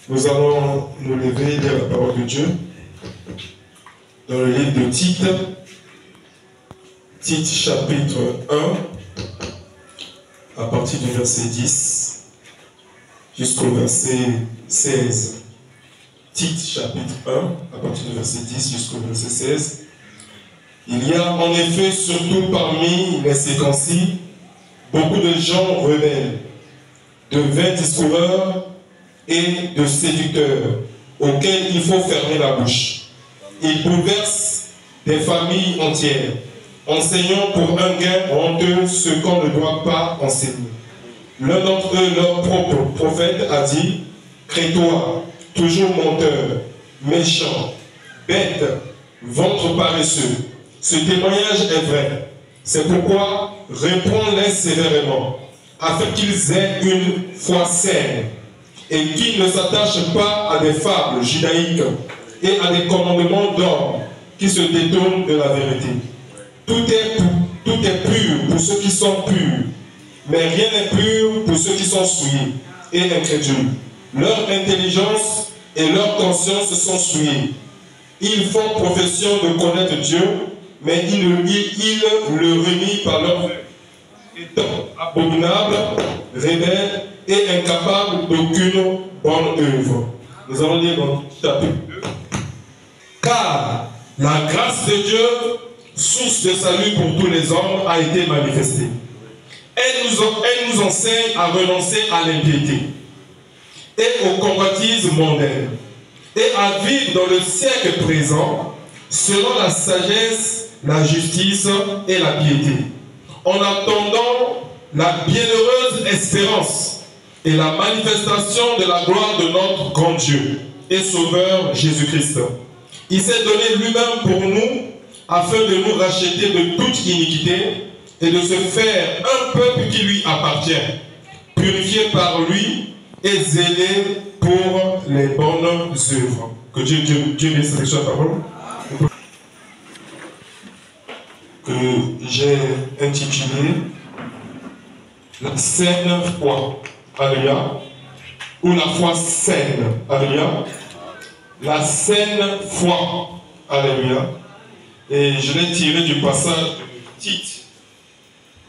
Nous allons nous lever, lire la parole de Dieu dans le livre de Tite, Tite chapitre 1, à partir du verset 10 jusqu'au verset 16. Tite chapitre 1, à partir du verset 10 jusqu'au verset 16. Il y a en effet, surtout parmi les circoncis, beaucoup de gens rebelles, de vains discoureurs et de séducteurs, auxquels il faut fermer la bouche. Ils bouleversent des familles entières, enseignant pour un gain honteux ce qu'on ne doit pas enseigner. L'un d'entre eux, leur propre prophète, a dit: Crétois, toujours menteur, méchant, bête, ventre paresseux. Ce témoignage est vrai. C'est pourquoi réponds-les sévèrement, afin qu'ils aient une foi saine et qu'ils ne s'attachent pas à des fables judaïques et à des commandements d'hommes qui se détournent de la vérité. Tout est pur pour ceux qui sont purs, mais rien n'est pur pour ceux qui sont souillés et incrédules. Leur intelligence et leur conscience sont souillées. Ils font profession de connaître Dieu, mais ils le renient par leur étant abominables, rebelles et incapables d'aucune bonne œuvre. Nous allons lire dans chapitre 2. Car la grâce de Dieu, source de salut pour tous les hommes, a été manifestée. Elle nous enseigne à renoncer à l'impiété et aux convoitises mondaines, et à vivre dans le siècle présent selon la sagesse, la justice et la piété, en attendant la bienheureuse espérance et la manifestation de la gloire de notre grand Dieu et Sauveur Jésus-Christ. Il s'est donné lui-même pour nous, afin de nous racheter de toute iniquité et de se faire un peuple qui lui appartient, purifié par lui et zélé pour les bonnes œuvres. Que Dieu bénisse cette parole. Que j'ai intitulé La saine foi. Alléluia. Ou la foi saine. Alléluia. La saine foi. Alléluia. Et je l'ai tiré du passage de Tite.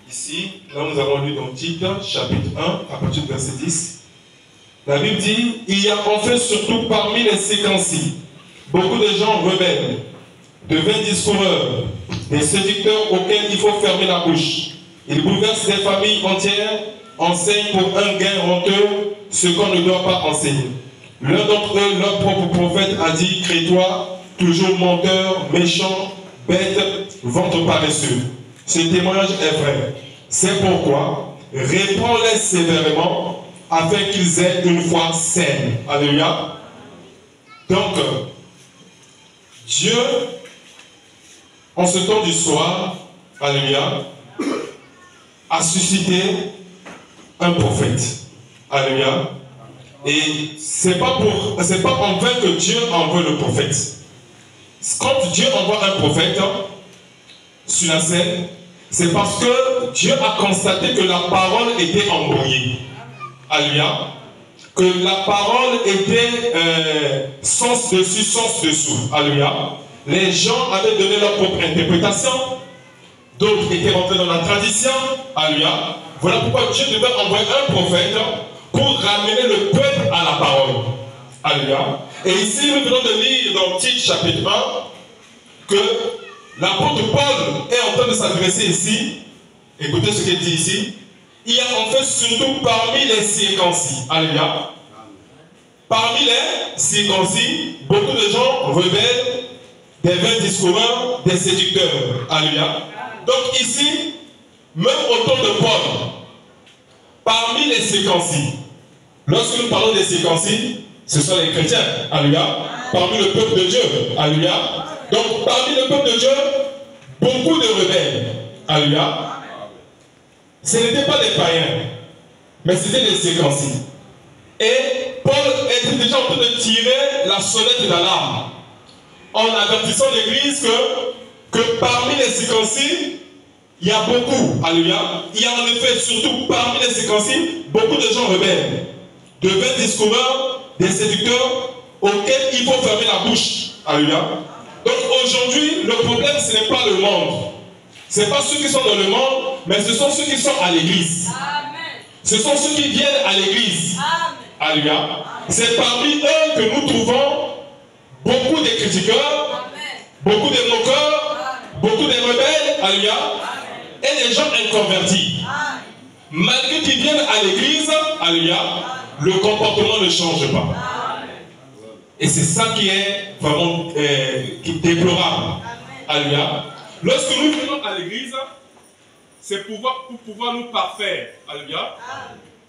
Ici, là nous avons lu dans Tite, chapitre 1, à partir du verset 10. La Bible dit: il y a en fait surtout parmi les circoncis beaucoup de gens rebelles, de vains discoureurs, des séducteurs auxquels il faut fermer la bouche. Ils bouleversent des familles entières, enseignent pour un gain honteux ce qu'on ne doit pas enseigner. L'un d'entre eux, leur propre prophète, a dit: Crétois, toujours menteur, méchant, bête, ventre paresseux. Ce témoignage est vrai. C'est pourquoi réprends-les sévèrement, afin qu'ils aient une foi saine. Alléluia. Donc, Dieu, en ce temps du soir, alléluia, a suscité un prophète. Alléluia. Et c'est pas en vain que Dieu envoie le prophète. Quand Dieu envoie un prophète sur la scène, c'est parce que Dieu a constaté que la parole était embrouillée. Alléluia. Que la parole était sens dessus, sens dessous. Alléluia. Les gens avaient donné leur propre interprétation. D'autres étaient rentrés dans la tradition. Alléluia. Voilà pourquoi Dieu devait envoyer un prophète pour ramener le peuple à la parole. Alléluia. Et ici, nous venons de lire dans Tite chapitre 1 que l'apôtre Paul est en train de s'adresser ici. Écoutez ce qu'il dit ici. Il y a en fait surtout parmi les circoncis. Alléluia. Parmi les circoncis, beaucoup de gens rebelles, des vains discoureurs, des séducteurs. Alléluia. Donc ici, même au temps de Paul, parmi les circoncis, lorsque nous parlons des circoncis, ce sont les chrétiens. Alléluia. Parmi le peuple de Dieu. Alléluia. Donc parmi le peuple de Dieu, beaucoup de rebelles. Alléluia. Ce n'étaient pas des païens, mais c'était des circoncis. Et Paul était déjà en train de tirer la sonnette d'alarme en avertissant l'Église que parmi les circoncis, il y a beaucoup, alléluia, il y a en effet surtout parmi les circoncis, beaucoup de gens rebelles, de vains discoureurs des séducteurs auxquels il faut fermer la bouche. Alléluia. Donc aujourd'hui, le problème, ce n'est pas le monde. Ce n'est pas ceux qui sont dans le monde, mais ce sont ceux qui sont à l'église. Ce sont ceux qui viennent à l'église. Alléluia. C'est parmi eux que nous trouvons beaucoup de critiqueurs, beaucoup de moqueurs, beaucoup de rebelles. Alléluia. Et des gens inconvertis. Malgré qu'ils viennent à l'église, alléluia, le comportement ne change pas. Et c'est ça qui est vraiment déplorable. Alléluia. Lorsque nous venons à l'église, c'est pour pouvoir nous parfaire. Alléluia.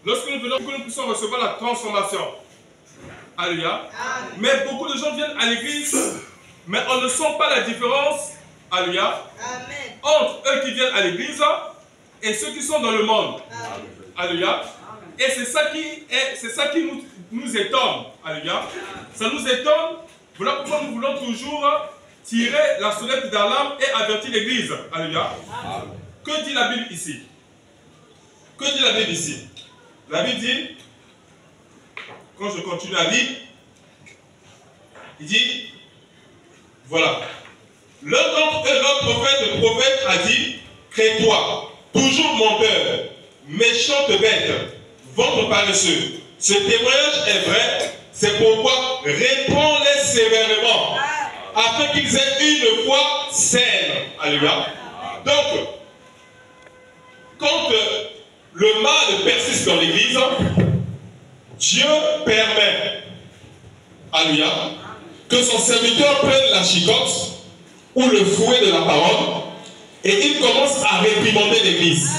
Lorsque nous venons, nous puissions recevoir la transformation. Alléluia. Mais beaucoup de gens viennent à l'église, mais on ne sent pas la différence. Alléluia. Entre eux qui viennent à l'église et ceux qui sont dans le monde. Alléluia. Et c'est ça qui nous étonne. Alléluia. Ça nous étonne. Voilà pourquoi nous voulons toujours tirer la sonnette d'alarme et avertir l'église. Alléluia. Que dit la Bible ici? Que dit la Bible ici? La Bible dit, quand je continue à lire, il dit, voilà. L'un d'entre eux, le prophète a dit, crée-toi, toujours menteur, méchante bête, ventre paresseux. Ce témoignage est vrai, c'est pourquoi réponds-les sévèrement, afin qu'ils aient une foi saine. Alléluia. Donc, quand le mal persiste dans l'église, Dieu permet, alléluia, que son serviteur prenne la chicotte ou le fouet de la parole et il commence à réprimander l'église.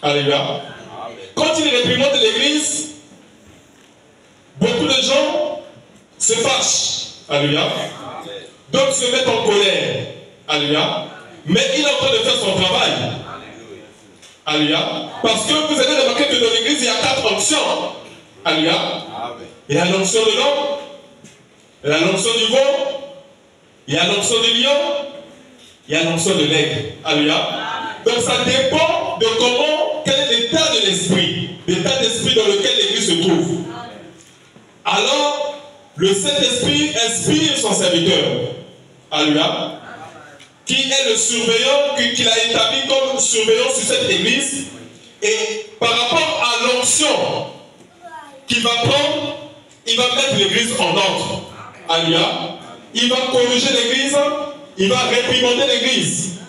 Alléluia. Quand il réprimande l'église, beaucoup de gens se fâchent. Alléluia. D'autres se mettent en colère. Alléluia. Mais il est en train de faire son travail. Alléluia. Parce que vous allez remarquer que dans l'église, il y a 4 onctions. Alléluia. Il y a l'onction de l'homme, il y a l'onction du veau, il y a l'onction du lion, il y a l'onction de l'aigle. Alléluia. Donc ça dépend de comment, quel est l'état de l'esprit dans lequel l'église se trouve. Alors, le Saint-Esprit inspire son serviteur. Alléluia. Qui est le surveillant, qu'il a établi comme surveillant sur cette église. Et par rapport à l'onction qu'il va prendre, il va mettre l'église en ordre. Alléluia. Il va corriger l'église, il va réprimander l'église.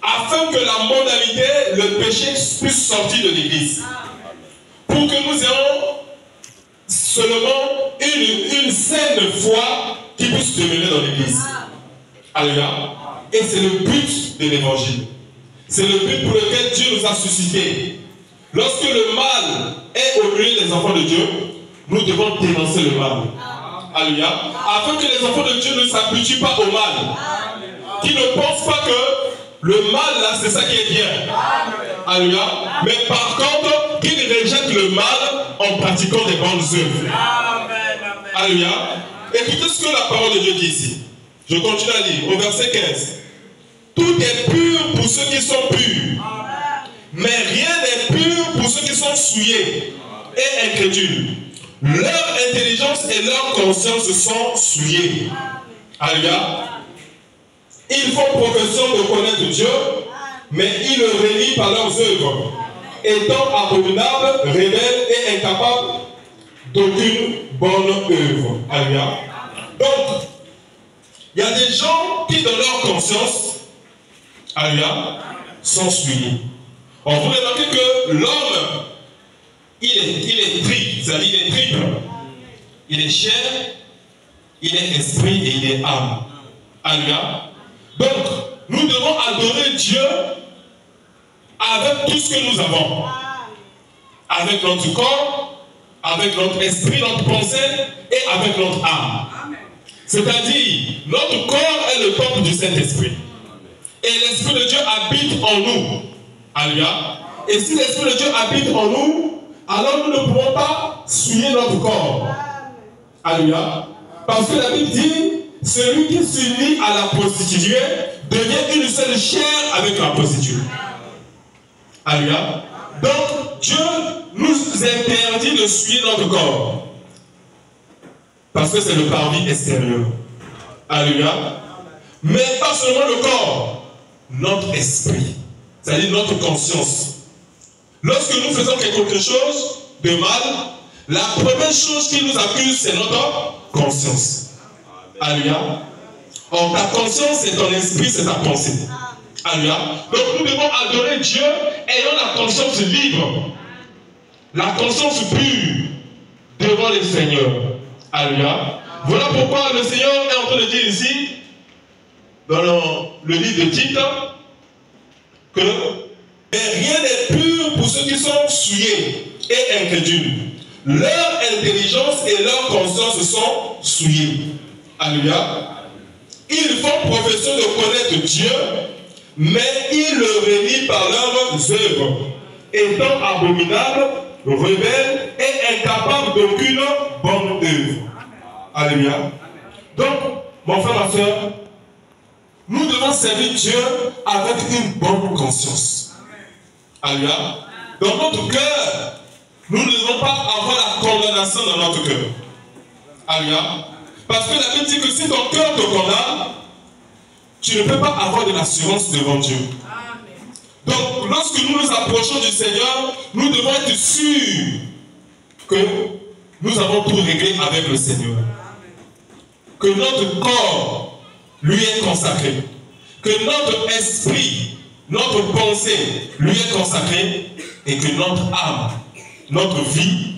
Afin que la mondanité, le péché puisse sortir de l'église. Pour que nous ayons seulement une saine foi qui puisse demeurer dans l'église. Alléluia. Et c'est le but de l'évangile. C'est le but pour lequel Dieu nous a suscités. Lorsque le mal est au milieu des enfants de Dieu, nous devons dénoncer le mal. Alléluia. Afin que les enfants de Dieu ne s'habituent pas au mal. Qu'ils ne pensent pas que le mal là, c'est ça qui est bien. Alléluia. Mais par contre, qu'ils rejettent le mal en pratiquant des bonnes œuvres. Alléluia. Écoutez ce que la parole de Dieu dit ici. Je continue à lire au verset 15. Tout est pur pour ceux qui sont purs. Mais rien n'est pur pour ceux qui sont souillés et incrédules. Leur intelligence et leur conscience sont souillées. Alléluia. Ils font profession de connaître Dieu, mais ils le renient par leurs œuvres, étant abominables, rebelles et incapables d'aucune bonne œuvre. Alléluia. Donc, il y a des gens qui, dans leur conscience, alléluia, sont souillés. On vous remarquez que l'homme, il est triple, c'est-à-dire il est triple. Il est chair, il est esprit et il est âme. Alléluia. Donc, nous devons adorer Dieu avec tout ce que nous avons. Avec notre corps, avec notre esprit, notre pensée et avec notre âme. C'est-à-dire, notre corps est le temple du Saint-Esprit. Et l'Esprit de Dieu habite en nous. Alléluia. Et si l'Esprit de Dieu habite en nous, alors nous ne pouvons pas souiller notre corps. Alléluia. Parce que la Bible dit, celui qui s'unit à la prostituée devient une seule chair avec la prostituée. Alléluia. Donc, Dieu nous interdit de souiller notre corps. Parce que c'est le parvis extérieur. Alléluia. Mais pas seulement le corps, notre esprit, c'est-à-dire notre conscience. Lorsque nous faisons quelque chose de mal, la première chose qui nous accuse, c'est notre conscience. Alléluia. Or, ta conscience, c'est ton esprit, c'est ta pensée. Alléluia. Donc, nous devons adorer Dieu ayant la conscience libre, la conscience pure devant le Seigneur. Alléluia. Voilà pourquoi le Seigneur est en train de dire ici, dans le livre de Tite, que rien n'est pur pour ceux qui sont souillés et incrédules. Leur intelligence et leur conscience sont souillées. Alléluia. Ils font profession de connaître Dieu, mais ils le renient par leurs œuvres, étant abominables, rebelles et incapables d'aucune bonne œuvre. Alléluia. Donc, mon frère, ma soeur, nous devons servir Dieu avec une bonne conscience. Alléluia. Dans notre cœur, nous ne devons pas avoir la condamnation dans notre cœur. Alléluia. Parce que la Bible dit que si ton cœur te condamne, tu ne peux pas avoir de l'assurance devant Dieu. Donc, lorsque nous nous approchons du Seigneur, nous devons être sûrs que nous avons tout réglé avec le Seigneur. Que notre corps lui est consacré. Que notre esprit, notre pensée lui est consacrée. Et que notre âme, notre vie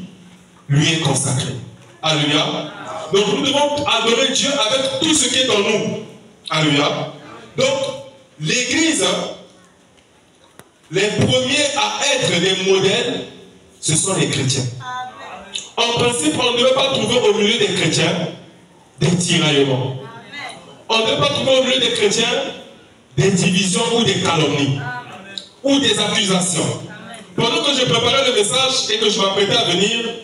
lui est consacrée. Alléluia. Donc nous devons adorer Dieu avec tout ce qui est en nous. Alléluia. Donc l'Église, les premiers à être des modèles, ce sont les chrétiens. En principe, on ne devait pas trouver au milieu des chrétiens des tiraillements. On ne devait pas trouver au milieu des chrétiens des divisions ou des calomnies ou des accusations. Pendant que je préparais le message et que je m'apprêtais à venir,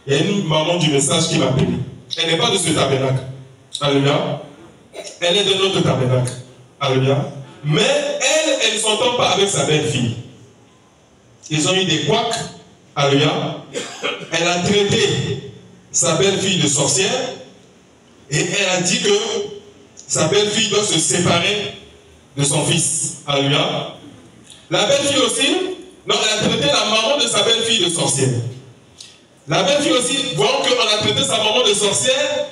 il y a une maman du message qui m'a appelé. Elle n'est pas de ce tabernacle. Alléluia. Elle est de notre tabernacle. Alléluia. Mais elle ne s'entend pas avec sa belle-fille. Ils ont eu des couacs. Alléluia. Elle a traité sa belle-fille de sorcière. Et elle a dit que sa belle-fille doit se séparer de son fils. Alléluia. La belle-fille aussi, non, elle a traité la maman de sa belle-fille de sorcière. La belle-fille aussi, voyant qu'on a traité sa maman de sorcière,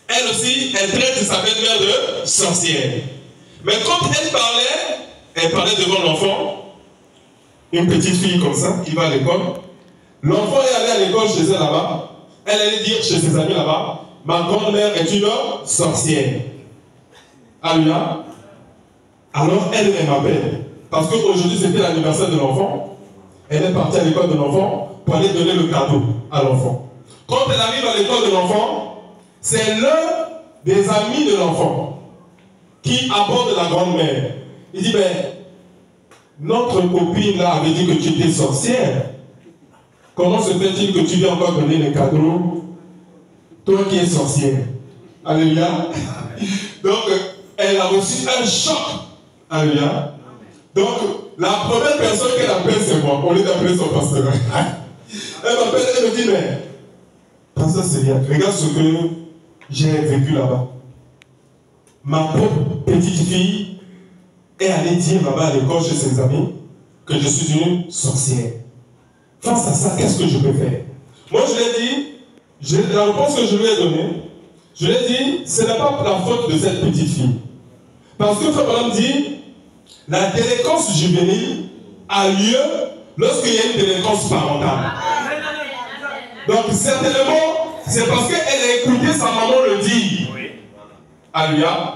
elle aussi, elle traite sa belle-mère de sorcière. Mais quand elle parlait devant l'enfant, une petite fille comme ça, qui va à l'école. L'enfant est allé à l'école chez elle là-bas. Elle allait dire chez ses amis là-bas, ma grand-mère est une sorcière. Alléluia. Alors elle m'appelle. Parce qu'aujourd'hui c'était l'anniversaire de l'enfant. Elle est partie à l'école de l'enfant pour aller donner le cadeau à l'enfant. Quand elle arrive à l'école de l'enfant, c'est l'un des amis de l'enfant qui aborde la grand-mère. Il dit, ben, notre copine là avait dit que tu étais sorcière. Comment se fait-il que tu viens encore donner les cadeaux, toi qui es sorcière? Alléluia. Donc, elle a reçu un choc. Alléluia. Donc, la première personne qu'elle appelle, c'est moi, au lieu d'appeler son pasteur. Elle m'appelle, elle me dit, mais, pasteur Seigneur, regarde ce que j'ai vécu là-bas. Ma propre petite fille est allée dire là-bas à l'école chez ses amis que je suis une sorcière. Face à ça, qu'est-ce que je peux faire? Moi, je lui ai dit, la réponse que je lui ai donnée, je lui ai dit, ce n'est pas la faute de cette petite fille. Parce que Frère Branham dit, la délinquance juvénile a lieu lorsqu'il y a une délinquance parentale. Donc, certainement, c'est parce qu'elle a écouté sa maman le dire. Alléluia.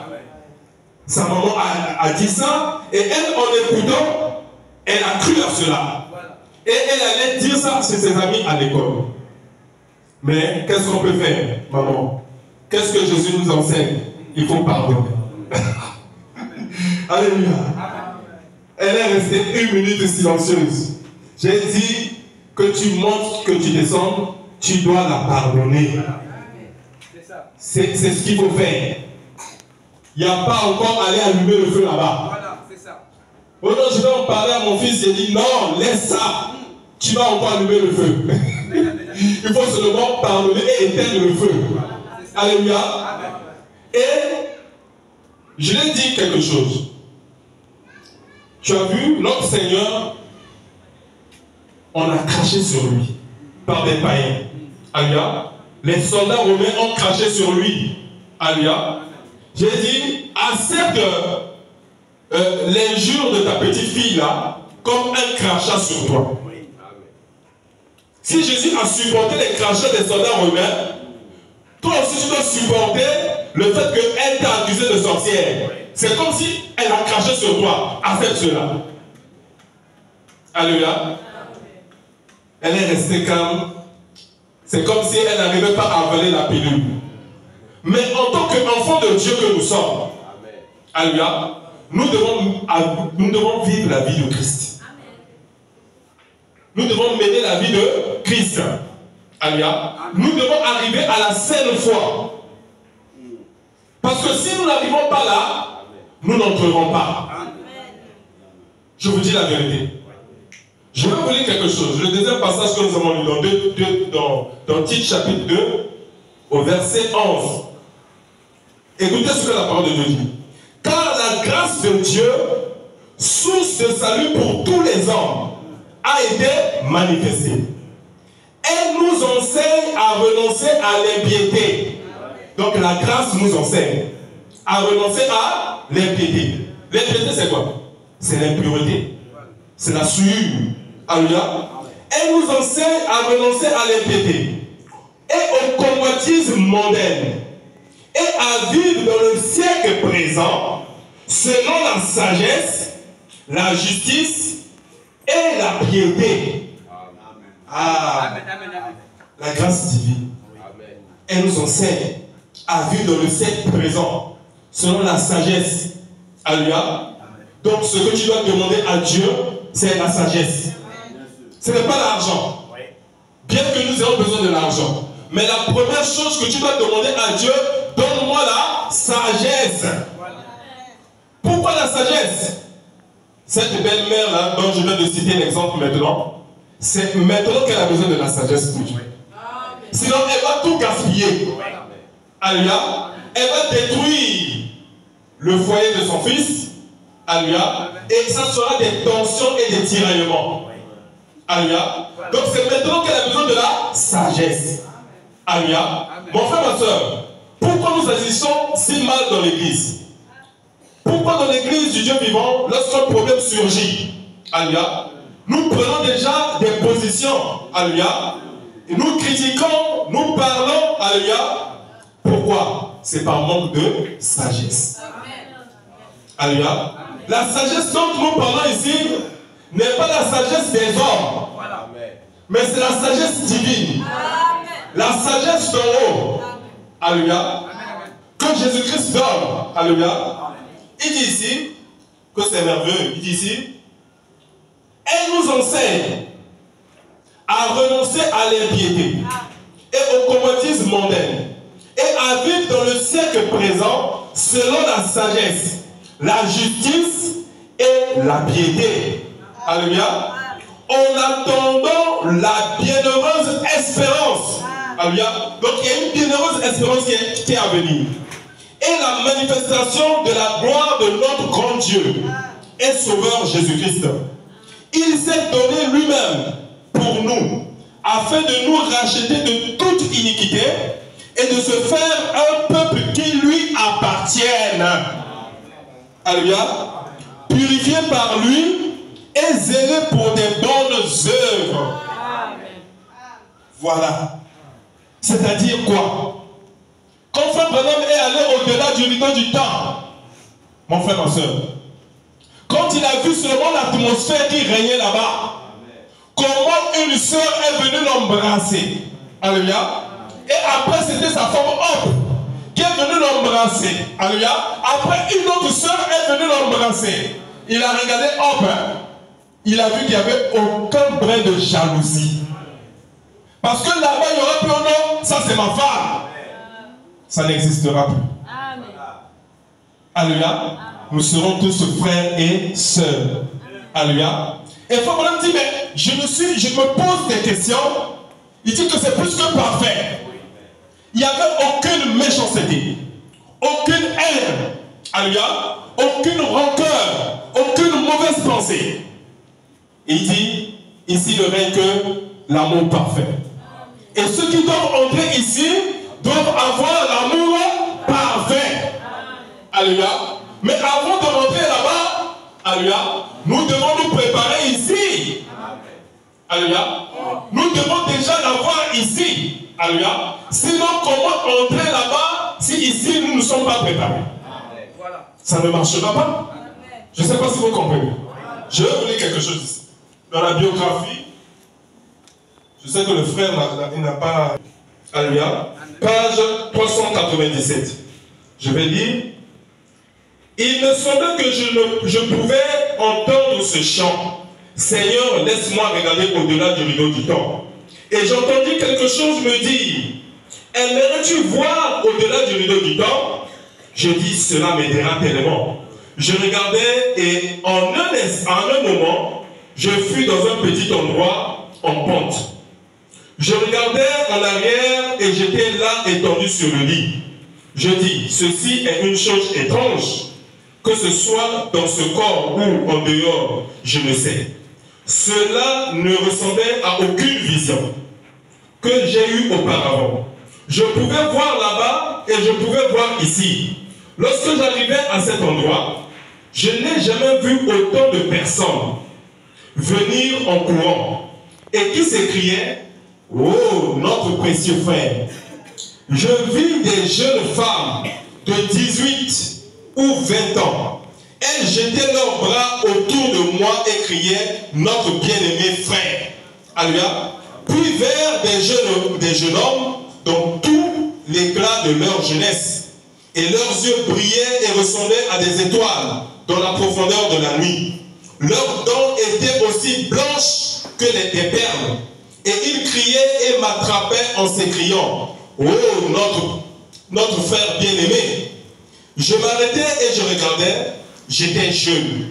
Sa maman a dit ça, et elle, en écoutant, elle a cru à cela. Et elle allait dire ça chez ses amis à l'école. Mais qu'est-ce qu'on peut faire, maman? Qu'est-ce que Jésus nous enseigne? Il faut pardonner. Alléluia. Elle est restée 1 minute silencieuse. J'ai dit que tu montes, que tu descendes, tu dois la pardonner. C'est ce qu'il faut faire. Il n'y a pas encore aller allumer le feu là-bas. Voilà, c'est ça. Oh non, je vais en parler à mon fils. J'ai dit non, laisse ça. Tu vas encore allumer le feu. Il faut seulement pardonner et éteindre le feu. Alléluia. Et je l'ai dit quelque chose. Tu as vu, notre Seigneur, on a craché sur lui par des païens. Alléluia. Les soldats romains ont craché sur lui. Alléluia. J'ai dit, accepte l'injure de ta petite fille là comme un crachat sur toi. Si Jésus a supporté les crachats des soldats romains, toi aussi tu dois supporter le fait qu'elle t'a accusé de sorcière. C'est comme si elle a craché sur toi. Accepte cela. Alléluia. Elle est restée calme. C'est comme si elle n'arrivait pas à avaler la pilule. Mais en tant qu'enfant de Dieu que nous sommes, alléluia, nous devons vivre la vie de Christ. Nous devons mener la vie de Christ. Alléluia. Nous devons arriver à la saine foi. Parce que si nous n'arrivons pas là, nous n'entrerons pas. Je vous dis la vérité. Je vais vous lire quelque chose. Le deuxième passage que nous avons lu dans Tite chapitre 2, au verset 11. Écoutez ce que la parole de Dieu dit. Car la grâce de Dieu, source de salut pour tous les hommes, a été manifestée. Elle nous enseigne à renoncer à l'impiété. Donc la grâce nous enseigne à renoncer à l'impiété. L'impiété c'est quoi? C'est l'impureté. C'est la souillure. Alléluia. Elle nous enseigne à renoncer à l'impiété et aux convoitises mondaines et à vivre dans le siècle présent selon la sagesse, la justice et la piété. Ah, la grâce divine. Elle nous enseigne à vivre dans le siècle présent selon la sagesse. Alléluia. Donc ce que tu dois demander à Dieu, c'est la sagesse. Ce n'est pas l'argent. Bien que nous ayons besoin de l'argent. Mais la première chose que tu dois demander à Dieu, donne-moi la sagesse. Pourquoi la sagesse? Cette belle-mère là, dont je viens de citer l'exemple maintenant, c'est maintenant qu'elle a besoin de la sagesse pour Dieu. Sinon, elle va tout gaspiller. Alléluia. Elle va détruire le foyer de son fils. Alléluia. Et ça sera des tensions et des tiraillements. Alléluia. Donc c'est maintenant qu'elle a besoin de la sagesse. Alléluia. Mon frère, ma soeur, pourquoi nous agissons si mal dans l'église? Pourquoi dans l'église du Dieu vivant, lorsqu'un problème surgit, alléluia, nous prenons déjà des positions, alléluia, et nous critiquons, nous parlons, alléluia. Pourquoi? C'est par manque de sagesse. Alléluia. La sagesse dont nous parlons ici n'est pas la sagesse des hommes, mais c'est la sagesse divine. La sagesse d'en haut. Alléluia. Que Jésus-Christ donne. Alléluia. Il dit ici, que c'est merveilleux, il dit ici, elle nous enseigne à renoncer à l'impiété et aux convoitises mondaines et à vivre dans le siècle présent selon la sagesse, la justice et la piété. Alléluia. En attendant la bienheureuse espérance. Alléluia. Donc il y a une bienheureuse espérance qui est à venir. Et la manifestation de la gloire de notre grand Dieu et Sauveur Jésus-Christ. Il s'est donné lui-même pour nous, afin de nous racheter de toute iniquité et de se faire un peuple qui lui appartienne. Alléluia. Purifié par lui et zélé pour des bonnes œuvres. Voilà. C'est-à-dire quoi? Quand Frère Branham est allé au-delà du rideau du temps, mon frère, ma soeur, quand il a vu seulement l'atmosphère qui régnait là-bas, comment une soeur est venue l'embrasser. Alléluia. Et après, c'était sa femme Hop qui est venue l'embrasser. Alléluia. Après, une autre soeur est venue l'embrasser. Il a regardé Hop. Il a vu qu'il n'y avait aucun brin de jalousie. Parce que là-bas, il y aura plus non, ça c'est ma femme. Ça n'existera plus. Amen. Alléluia. Nous serons tous frères et sœurs. Alléluia. Et Frère Branham dit, mais je me pose des questions. Il dit que c'est plus que parfait. Il n'y avait aucune méchanceté, aucune haine, alléluia, aucune rancœur, aucune mauvaise pensée. Il dit, ici ne règne que l'amour parfait. Et ceux qui doivent entrer ici doivent avoir l'amour parfait. Alléluia. Mais avant de rentrer là-bas, alléluia, nous devons nous préparer ici. Alléluia. Nous devons déjà l'avoir ici. Alléluia. Sinon, comment entrer là-bas si ici nous ne sommes pas préparés? Ça ne marchera pas. Je ne sais pas si vous comprenez. Je vais vous lire quelque chose ici. Dans la biographie, je sais que le frère n'a pas. Alléluia. Page 397. Je vais lire. Il me semblait que je pouvais entendre ce chant. Seigneur, laisse-moi regarder au-delà du rideau du temps. Et j'entendis quelque chose me dire, aimerais-tu voir au-delà du rideau du temps? Je dis, cela m'aidera tellement. Je regardais et en un moment, je fus dans un petit endroit en pente. Je regardais en arrière et j'étais là étendu sur le lit. Je dis, ceci est une chose étrange, que ce soit dans ce corps ou en dehors, je ne sais. Cela ne ressemblait à aucune vision que j'ai eue auparavant. Je pouvais voir là-bas et je pouvais voir ici. Lorsque j'arrivais à cet endroit, je n'ai jamais vu autant de personnes venir en courant et qui s'écriaient, oh, notre précieux frère. Je vis des jeunes femmes de 18 ou 20 ans. Elles jetaient leurs bras autour de moi et criaient, notre bien-aimé frère. Alléluia. Puis vers des jeunes hommes dont tout l'éclat de leur jeunesse. Et leurs yeux brillaient et ressemblaient à des étoiles dans la profondeur de la nuit. Leurs dents étaient aussi blanches que des perles. Et ils criaient et m'attrapaient en s'écriant, oh, notre frère bien-aimé. Je m'arrêtais et je regardais, j'étais jeune.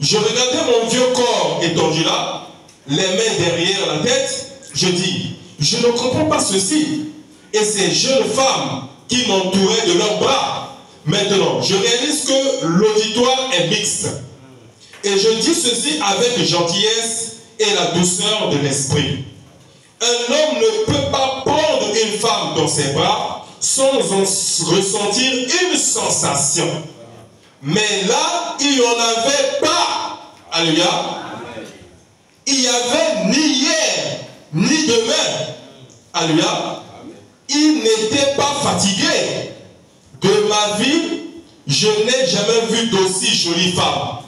Je regardais mon vieux corps étendu là, les mains derrière la tête. Je dis, je ne comprends pas ceci. Et ces jeunes femmes qui m'entouraient de leurs bras. Maintenant, je réalise que l'auditoire est mixte. Et je dis ceci avec gentillesse et la douceur de l'esprit. Un homme ne peut pas prendre une femme dans ses bras sans en ressentir une sensation. Mais là, il n'y en avait pas. Alléluia. Il n'y avait ni hier, ni demain. Alléluia. Il n'était pas fatigué. De ma vie, je n'ai jamais vu d'aussi jolie femme.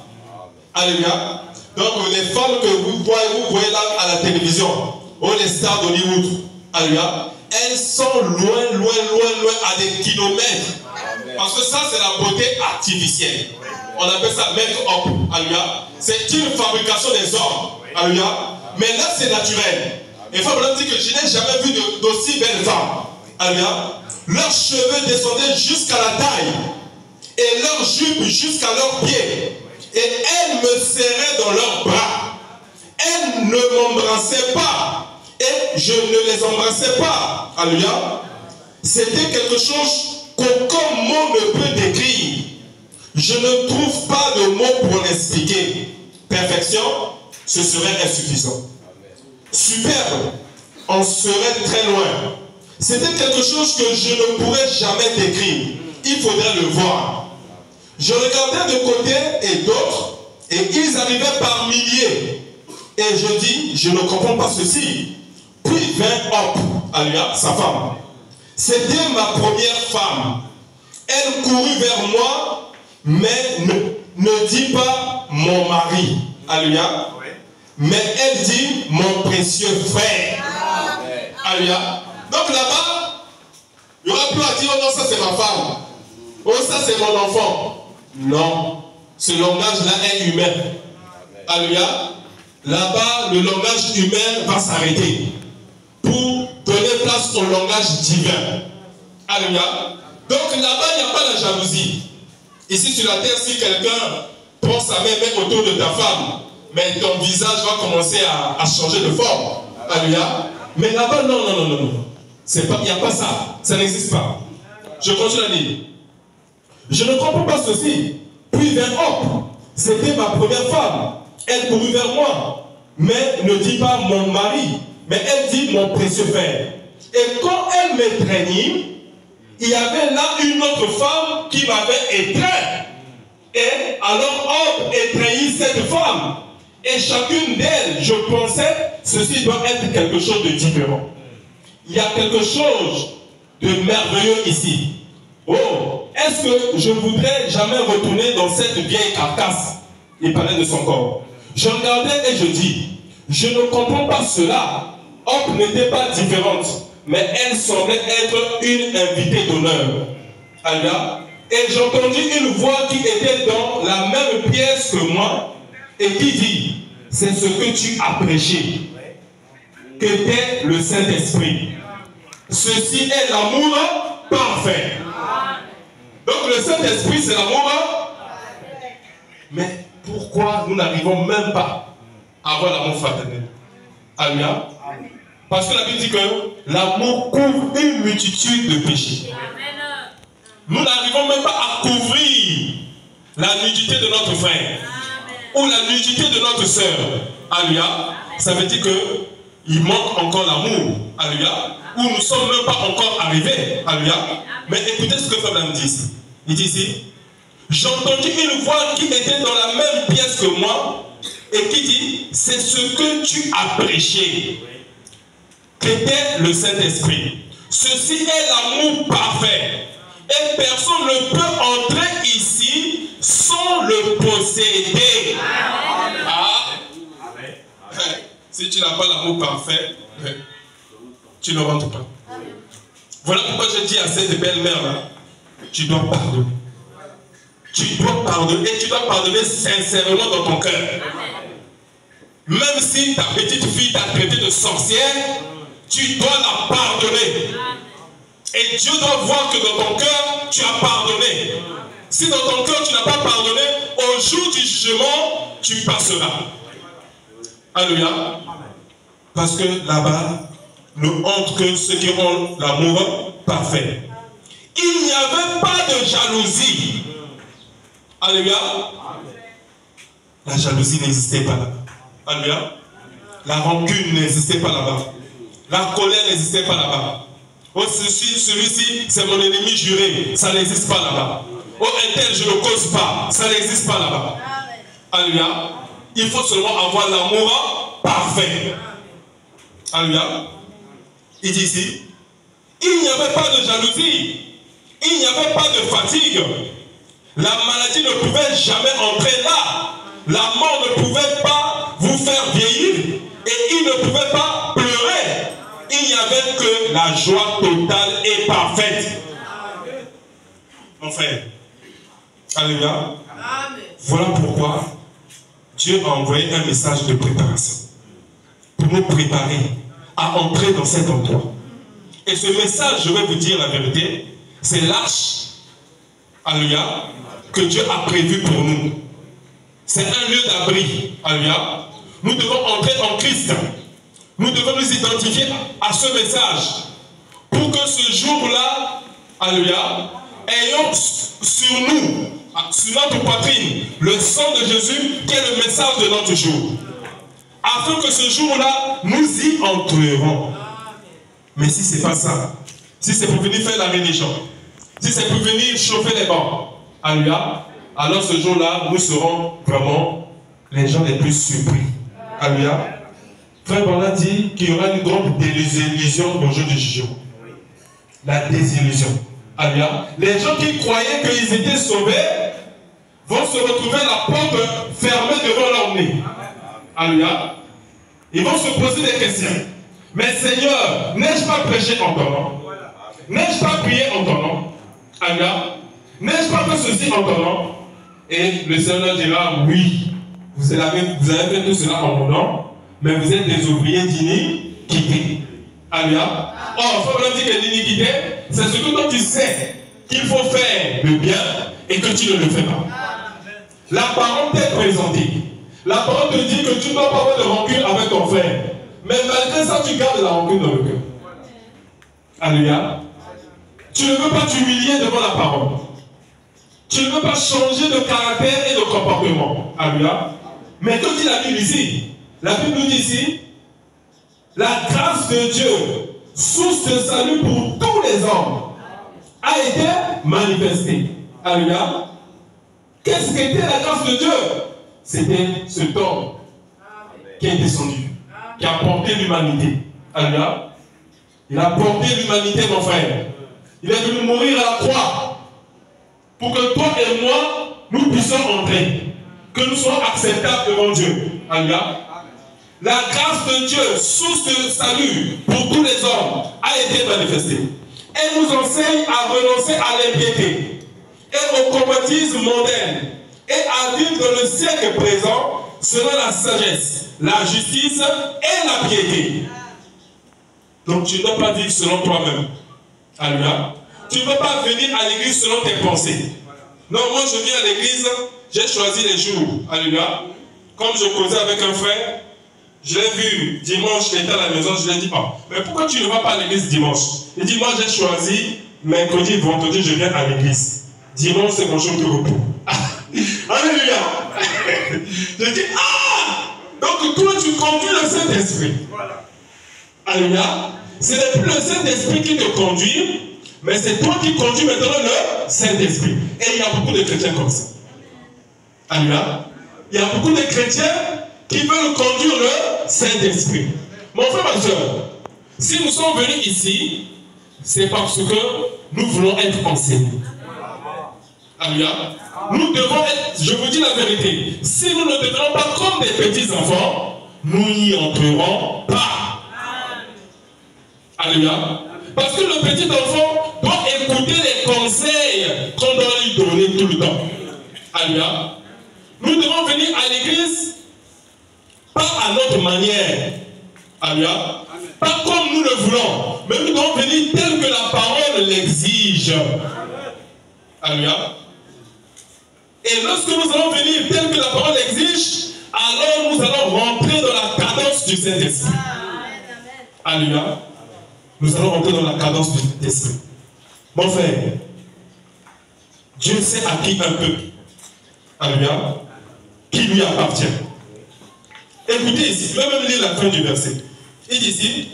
Alléluia. Donc les femmes que vous voyez là à la télévision, ou les stars d'Hollywood, alléluia, elles sont loin à des kilomètres. Parce que ça, c'est la beauté artificielle. On appelle ça make-up. Alléluia. C'est une fabrication des hommes. Alléluia. Mais là, c'est naturel. Et il faut me dire que je n'ai jamais vu d'aussi belles femmes. Alléluia. Leurs cheveux descendaient jusqu'à la taille. Et leurs jupes jusqu'à leurs pieds. Et elles me serraient dans leurs bras. Elles ne m'embrassaient pas. Et je ne les embrassais pas. Alléluia. C'était quelque chose qu'aucun mot ne peut décrire. Je ne trouve pas de mots pour l'expliquer. Perfection, ce serait insuffisant. Superbe, on serait très loin. C'était quelque chose que je ne pourrais jamais décrire. Il faudrait le voir. Je regardais de côté et d'autres, et ils arrivaient par milliers. Et je dis, je ne comprends pas ceci. Puis vint Hop, alléluia, sa femme. C'était ma première femme. Elle courut vers moi, mais ne dit pas mon mari. Alléluia. Mais elle dit mon précieux frère. Alléluia. Donc là-bas, il y aura plus à dire, oh non, ça c'est ma femme. Oh, ça c'est mon enfant. Non. Ce langage-là est humain. Alléluia. Là-bas, le langage humain va s'arrêter pour donner place au langage divin. Alléluia. Donc là-bas, il n'y a pas de jalousie. Ici sur la terre, si quelqu'un prend sa main autour de ta femme, mais ton visage va commencer à changer de forme. Alléluia. Mais là-bas, non. Il n'y a pas ça. Ça n'existe pas. Je continue à lire. Je ne comprends pas ceci. Puis vers Orpe, c'était ma première femme. Elle courut vers moi, mais ne dit pas mon mari, mais elle dit mon précieux frère. Et quand elle m'étreignit, il y avait là une autre femme qui m'avait étreint. Et alors Orpe étreignit cette femme. Et chacune d'elles, je pensais, ceci doit être quelque chose de différent. Il y a quelque chose de merveilleux ici. Oh, est-ce que je voudrais jamais retourner dans cette vieille carcasse? Il parlait de son corps. Je regardais et je dis, je ne comprends pas cela. Orpe n'était pas différente, mais elle semblait être une invitée d'honneur. Alléluia. Et j'entendis une voix qui était dans la même pièce que moi et qui dit, c'est ce que tu as prêché, qu'était le Saint-Esprit. Ceci est l'amour parfait. Donc le Saint-Esprit, c'est l'amour. Mais pourquoi nous n'arrivons même pas à avoir l'amour fraternel? Alléluia. Parce que la Bible dit que l'amour couvre une multitude de péchés. Nous n'arrivons même pas à couvrir la nudité de notre frère ou la nudité de notre sœur. Alléluia. Ça veut dire qu'il manque encore l'amour. Alléluia. Où nous ne sommes même pas encore arrivés. Alléluia. Mais écoutez ce que Fabien dit ici. Il dit ici, j'ai entendu une voix qui était dans la même pièce que moi et qui dit, c'est ce que tu as prêché, qu'était le Saint-Esprit. Ceci est l'amour parfait. Et personne ne peut entrer ici sans le posséder. Ah. Si tu n'as pas l'amour parfait, tu ne rentres pas. Voilà pourquoi je dis à cette belle-mère-là, tu dois pardonner. Tu dois pardonner et tu dois pardonner sincèrement dans ton cœur. Même si ta petite fille t'a traité de sorcière, tu dois la pardonner. Et Dieu doit voir que dans ton cœur, tu as pardonné. Si dans ton cœur, tu n'as pas pardonné, au jour du jugement, tu passeras. Alléluia. Parce que là-bas, ne entrent que ceux qui ont l'amour parfait. Il n'y avait pas de jalousie. Alléluia. La jalousie n'existait pas là. Alléluia. La rancune n'existait pas là-bas. La colère n'existait pas là-bas. Oh, celui-ci, c'est mon ennemi juré. Ça n'existe pas là-bas. Oh, un tel, je ne cause pas. Ça n'existe pas là-bas. Alléluia. Il faut seulement avoir l'amour parfait. Alléluia. Il dit ici, il n'y avait pas de jalousie. Il n'y avait pas de fatigue. La maladie ne pouvait jamais entrer là. La mort ne pouvait pas vous faire vieillir. Et il ne pouvait pas pleurer. Il n'y avait que la joie totale et parfaite. Mon frère. Alléluia. Voilà pourquoi Dieu a envoyé un message de préparation. Pour nous préparer à entrer dans cet endroit. Et ce message, je vais vous dire la vérité, c'est l'arche. Alléluia. Que Dieu a prévu pour nous. C'est un lieu d'abri. Alléluia. Nous devons entrer en Christ. Nous devons nous identifier à ce message. Pour que ce jour-là, alléluia, ayons sur nous, sur notre poitrine, le sang de Jésus qui est le message de notre jour. Afin que ce jour-là, nous y entrerons. Mais si ce n'est pas ça, si c'est pour venir faire la religion, si c'est pour venir chauffer les bancs, alléluia, alors ce jour-là, nous serons vraiment les gens les plus surpris. Alléluia. Frère Bernard dit qu'il y aura une grande désillusion au jour du jugement. La désillusion. Alléluia. Les gens qui croyaient qu'ils étaient sauvés vont se retrouver la porte fermée devant leur nez. Alléluia. Ils vont se poser des questions. Mais Seigneur, n'ai-je pas prêché en ton nom? N'ai-je pas prié en ton nom? Alléluia. N'ai-je pas fait ceci en ton nom? Et le Seigneur dira, oui, vous avez fait tout cela en mon nom, mais vous êtes des ouvriers d'iniquité. Alléluia. Or, Paul dit que l'iniquité, c'est ce que toi tu sais qu'il faut faire le bien et que tu ne le fais pas. La parole t'est présentée. La parole te dit que tu ne dois pas avoir de rancune avec ton frère. Mais malgré ça, tu gardes la rancune dans le cœur. Alléluia. Tu ne veux pas t'humilier devant la parole. Tu ne veux pas changer de caractère et de comportement. Alléluia. Mais que dit la Bible ici? La Bible nous dit ici, la grâce de Dieu, source de salut pour tous les hommes, a été manifestée. Alléluia. Qu'est-ce qu'était la grâce de Dieu? C'était cet homme qui est descendu, qui a porté l'humanité. Alléluia. Il a porté l'humanité, mon frère. Il est venu mourir à la croix pour que toi et moi, nous puissions entrer, que nous soyons acceptables devant Dieu. Alléluia. La grâce de Dieu, source de salut pour tous les hommes, a été manifestée. Elle nous enseigne à renoncer à l'impiété et au convoitisme mondain et à vivre dans le siècle présent selon la sagesse, la justice et la piété. Donc tu ne dois pas vivre selon toi-même. Alléluia. Tu ne peux pas venir à l'église selon tes pensées. Non, moi je viens à l'église, j'ai choisi les jours. Alléluia. Comme je causais avec un frère, je l'ai vu dimanche, il était à la maison, je lui ai dit, oh, mais pourquoi tu ne vas pas à l'église dimanche? Il dit, moi j'ai choisi, mercredi, vendredi, je viens à l'église. Dimanche, c'est mon jour de repos. Alléluia. Je dis, donc toi tu conduis le Saint-Esprit. Alléluia. Ce n'est plus le Saint-Esprit qui te conduit, mais c'est toi qui conduis maintenant le Saint-Esprit. Et il y a beaucoup de chrétiens comme ça. Alléluia. Il y a beaucoup de chrétiens qui veulent conduire le Saint-Esprit. Mon frère, ma soeur, si nous sommes venus ici, c'est parce que nous voulons être enseignés. Alléluia. Nous devons être, je vous dis la vérité, si nous ne devenons pas comme des petits enfants, nous n'y entrerons pas. Alléluia. Parce que le petit enfant doit écouter les conseils qu'on doit lui donner tout le temps. Alléluia. Nous devons venir à l'église pas à notre manière. Alléluia. Pas comme nous le voulons. Mais nous devons venir tel que la parole l'exige. Alléluia. Et lorsque nous allons venir tel que la parole l'exige, alors nous allons rentrer dans la cadence du Saint-Esprit. Alléluia. Nous allons rentrer dans la cadence du Saint-Esprit. Mon frère, Dieu sait à qui un peuple. Alléluia. Qui lui appartient. Écoutez ici, je vais même lire la fin du verset. Il dit ici,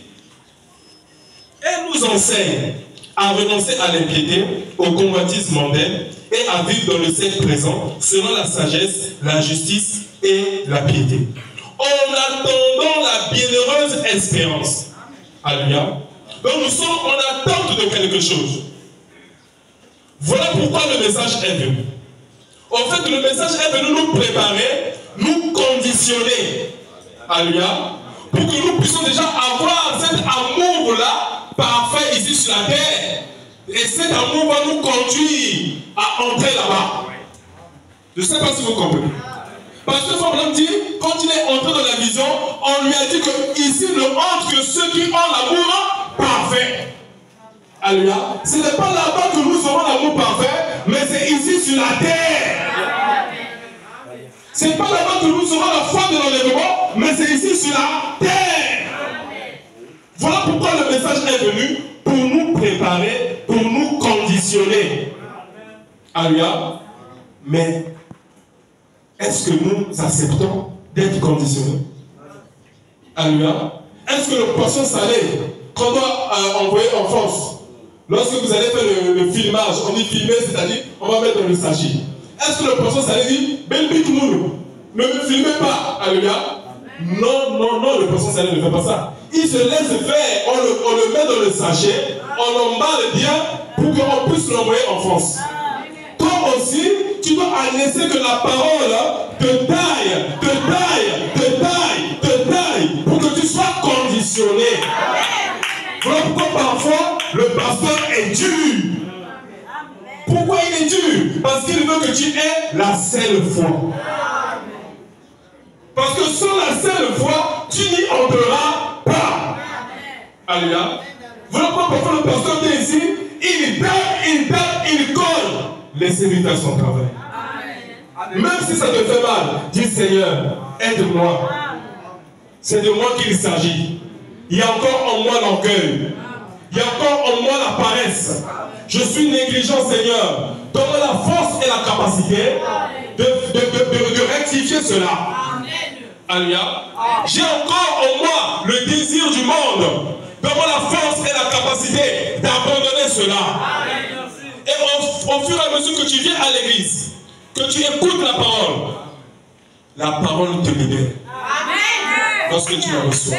elle nous enseigne à renoncer à l'impiété, au convoitisme mondain et à vivre dans le siècle présent selon la sagesse, la justice et la piété. En attendant la bienheureuse espérance. Alléluia. Donc nous sommes en attente de quelque chose. Voilà pourquoi le message est venu. En fait, le message est venu nous préparer, nous conditionner. Alléluia. Pour que nous puissions déjà avoir cet amour-là parfait ici sur la terre. Et cet amour va nous conduire à entrer là-bas. Je ne sais pas si vous comprenez. Parce que Abraham dit, quand il est entré dans la vision, on lui a dit que ici ne entrent que ceux qui ont l'amour parfait. Alléluia. Ce n'est pas là-bas que nous aurons l'amour parfait, mais c'est ici sur la terre. Ce n'est pas là-bas que nous aurons la foi de l'enlèvement, mais c'est ici sur la terre. Voilà pourquoi le message est venu, pour nous préparer, pour nous conditionner. Alléluia. Mais est-ce que nous acceptons d'être conditionnés? Alléluia. Est-ce que le poisson salé qu'on doit envoyer en France, lorsque vous allez faire le filmage, on dit filmer, c'est-à-dire on va mettre dans le sachet. Est-ce que le poisson salé dit Belbik Mounou, ne me filmez pas? Alléluia. Non, non, non, le poisson salé ne fait pas ça. Il se laisse faire, on le met dans le sachet, on l'emballe bien pour qu'on puisse l'envoyer en France. Toi aussi, tu dois laisser que la parole te taille, pour que tu sois conditionné. Voilà pourquoi parfois le pasteur est dur. Pourquoi il est dur? Parce qu'il veut que tu aies la seule foi. Parce que sans la seule foi, tu n'y entreras pas. Alléluia. Voilà pourquoi parfois le pasteur est ici, il colle. Laissez-lui faire son travail. Même si ça te fait mal, dis Seigneur, aide-moi. C'est de moi qu'il s'agit. Il y a encore en moi l'orgueil. Il y a encore en moi la paresse. Je suis négligent, Seigneur. Donne-moi la force et la capacité de rectifier cela. Alléluia. J'ai encore en moi le désir du monde. Donne-moi la force et la capacité d'abandonner cela. Et au fur et à mesure que tu viens à l'église, que tu écoutes la parole te libère. Lorsque tu la reçois.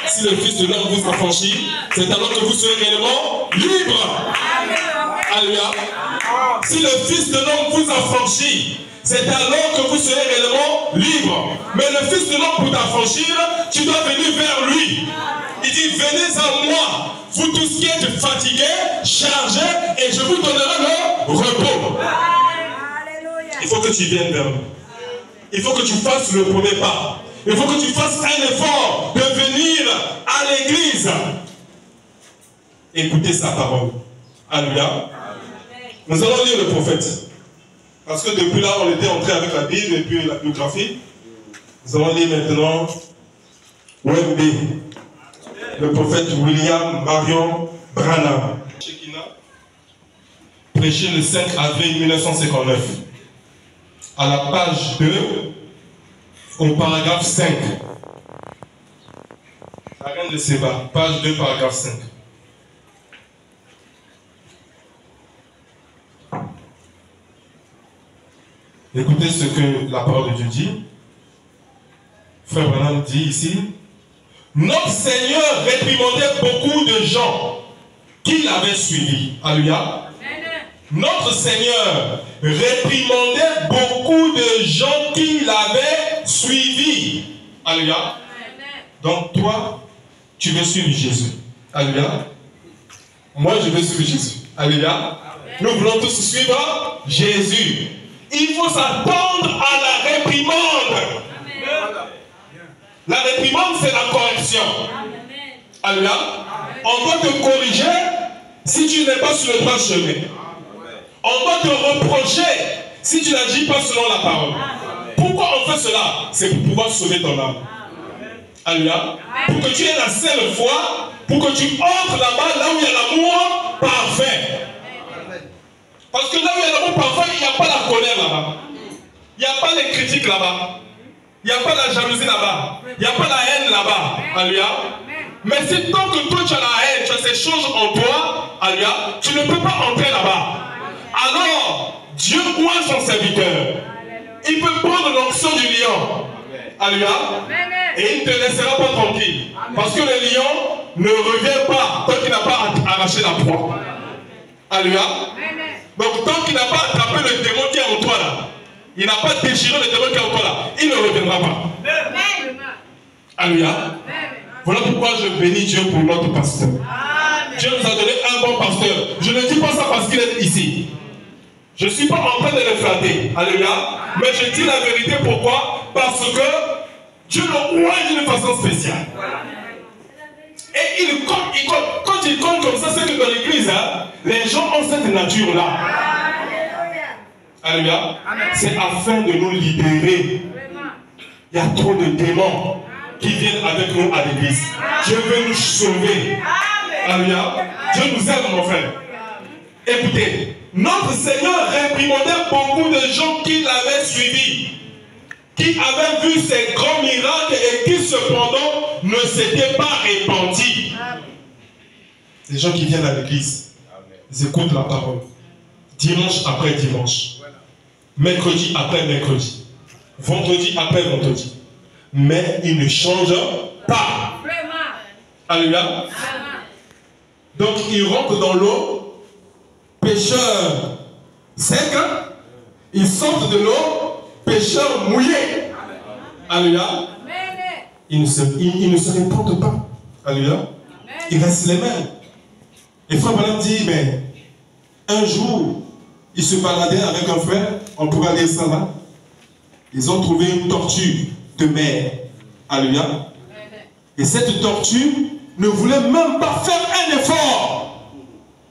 Si le Fils de l'homme vous affranchit, c'est alors que vous serez réellement libre. Alléluia. Si le Fils de l'homme vous affranchit, c'est alors que vous serez réellement libre. Mais le Fils de l'homme, pour t'affranchir, tu dois venir vers lui. Il dit, venez à moi, vous tous qui êtes fatigués, chargés, et je vous donnerai le repos. Il faut que tu viennes vers nous. Il faut que tu fasses le premier pas. Il faut que tu fasses un effort de venir à l'église. Écoutez sa parole. Alléluia. Nous allons lire le prophète. Parce que depuis là, on était entré avec la Bible et puis la biographie. Nous allons lire maintenant Wembe, le prophète William Marion Branham. Prêché le 5 avril 1959. À la page 2, au paragraphe 5. La reine de Séba, page 2, paragraphe 5. Écoutez ce que la parole de Dieu dit. Frère Branham dit ici, notre Seigneur réprimandait beaucoup de gens qui l'avaient suivi. Alléluia. Notre Seigneur réprimandait beaucoup de gens qui l'avaient suivi. Alléluia. Donc toi, tu veux suivre Jésus. Alléluia. Moi, je veux suivre Jésus. Alléluia. Nous voulons tous suivre Jésus. Il faut s'attendre à la réprimande. La réprimande, c'est la correction. Alléluia. On doit te corriger si tu n'es pas sur le droit chemin. On doit te reprocher si tu n'agis pas selon la parole. Pourquoi on fait cela? C'est pour pouvoir sauver ton âme. Alléluia. Pour que tu aies la seule foi, pour que tu entres là-bas, là où il y a l'amour parfait. Parce que là où il y a l'amour parfait, il n'y a pas la colère là-bas. Il n'y a pas les critiques là-bas. Il n'y a pas la jalousie là-bas. Il n'y a pas la haine là-bas. Alléluia. Mais si tant que toi tu as la haine, tu as ces choses en toi, alléluia, tu ne peux pas entrer là-bas. Alors, Dieu oint son serviteur. Il peut prendre l'onction du lion. Alléluia. Et il ne te laissera pas tranquille. Parce que le lion ne revient pas tant qu'il n'a pas arraché la proie. Alléluia. Donc tant qu'il n'a pas attrapé le démon qui est en toi là, il n'a pas déchiré le démon qui est en toi là, il ne reviendra pas. Alléluia. Voilà pourquoi je bénis Dieu pour notre pasteur. Dieu nous a donné un bon pasteur. Je ne dis pas ça parce qu'il est ici. Je ne suis pas en train de le flatter. Alléluia. Mais je dis la vérité. Pourquoi? Parce que Dieu le oint d'une façon spéciale. Et il compte, quand il compte comme ça, c'est que dans l'église, hein, les gens ont cette nature-là. Alléluia. C'est afin de nous libérer. Il y a trop de démons qui viennent avec nous à l'église. Dieu veut nous sauver. Alléluia. Dieu nous aime, mon frère. Écoutez, notre Seigneur réprimandait beaucoup de gens qui l'avaient suivi, qui avaient vu ses grands miracles et qui cependant ne s'étaient pas répandus. Les gens qui viennent à l'église, ils écoutent la parole. Dimanche après dimanche. Mercredi après mercredi. Vendredi après vendredi. Mais ils ne changent pas. Alléluia. Donc ils rentrent dans l'eau, pêcheurs secs, ils sortent de l'eau, pêcheurs mouillés. Alléluia. Ils ne se répandent pas. Alléluia. Ils restent les mêmes. Et Frère Branham dit, mais un jour, ils se baladaient avec un frère, on pourrait lire ça là. Ils ont trouvé une tortue de mer. Alléluia. Et cette tortue ne voulait même pas faire un effort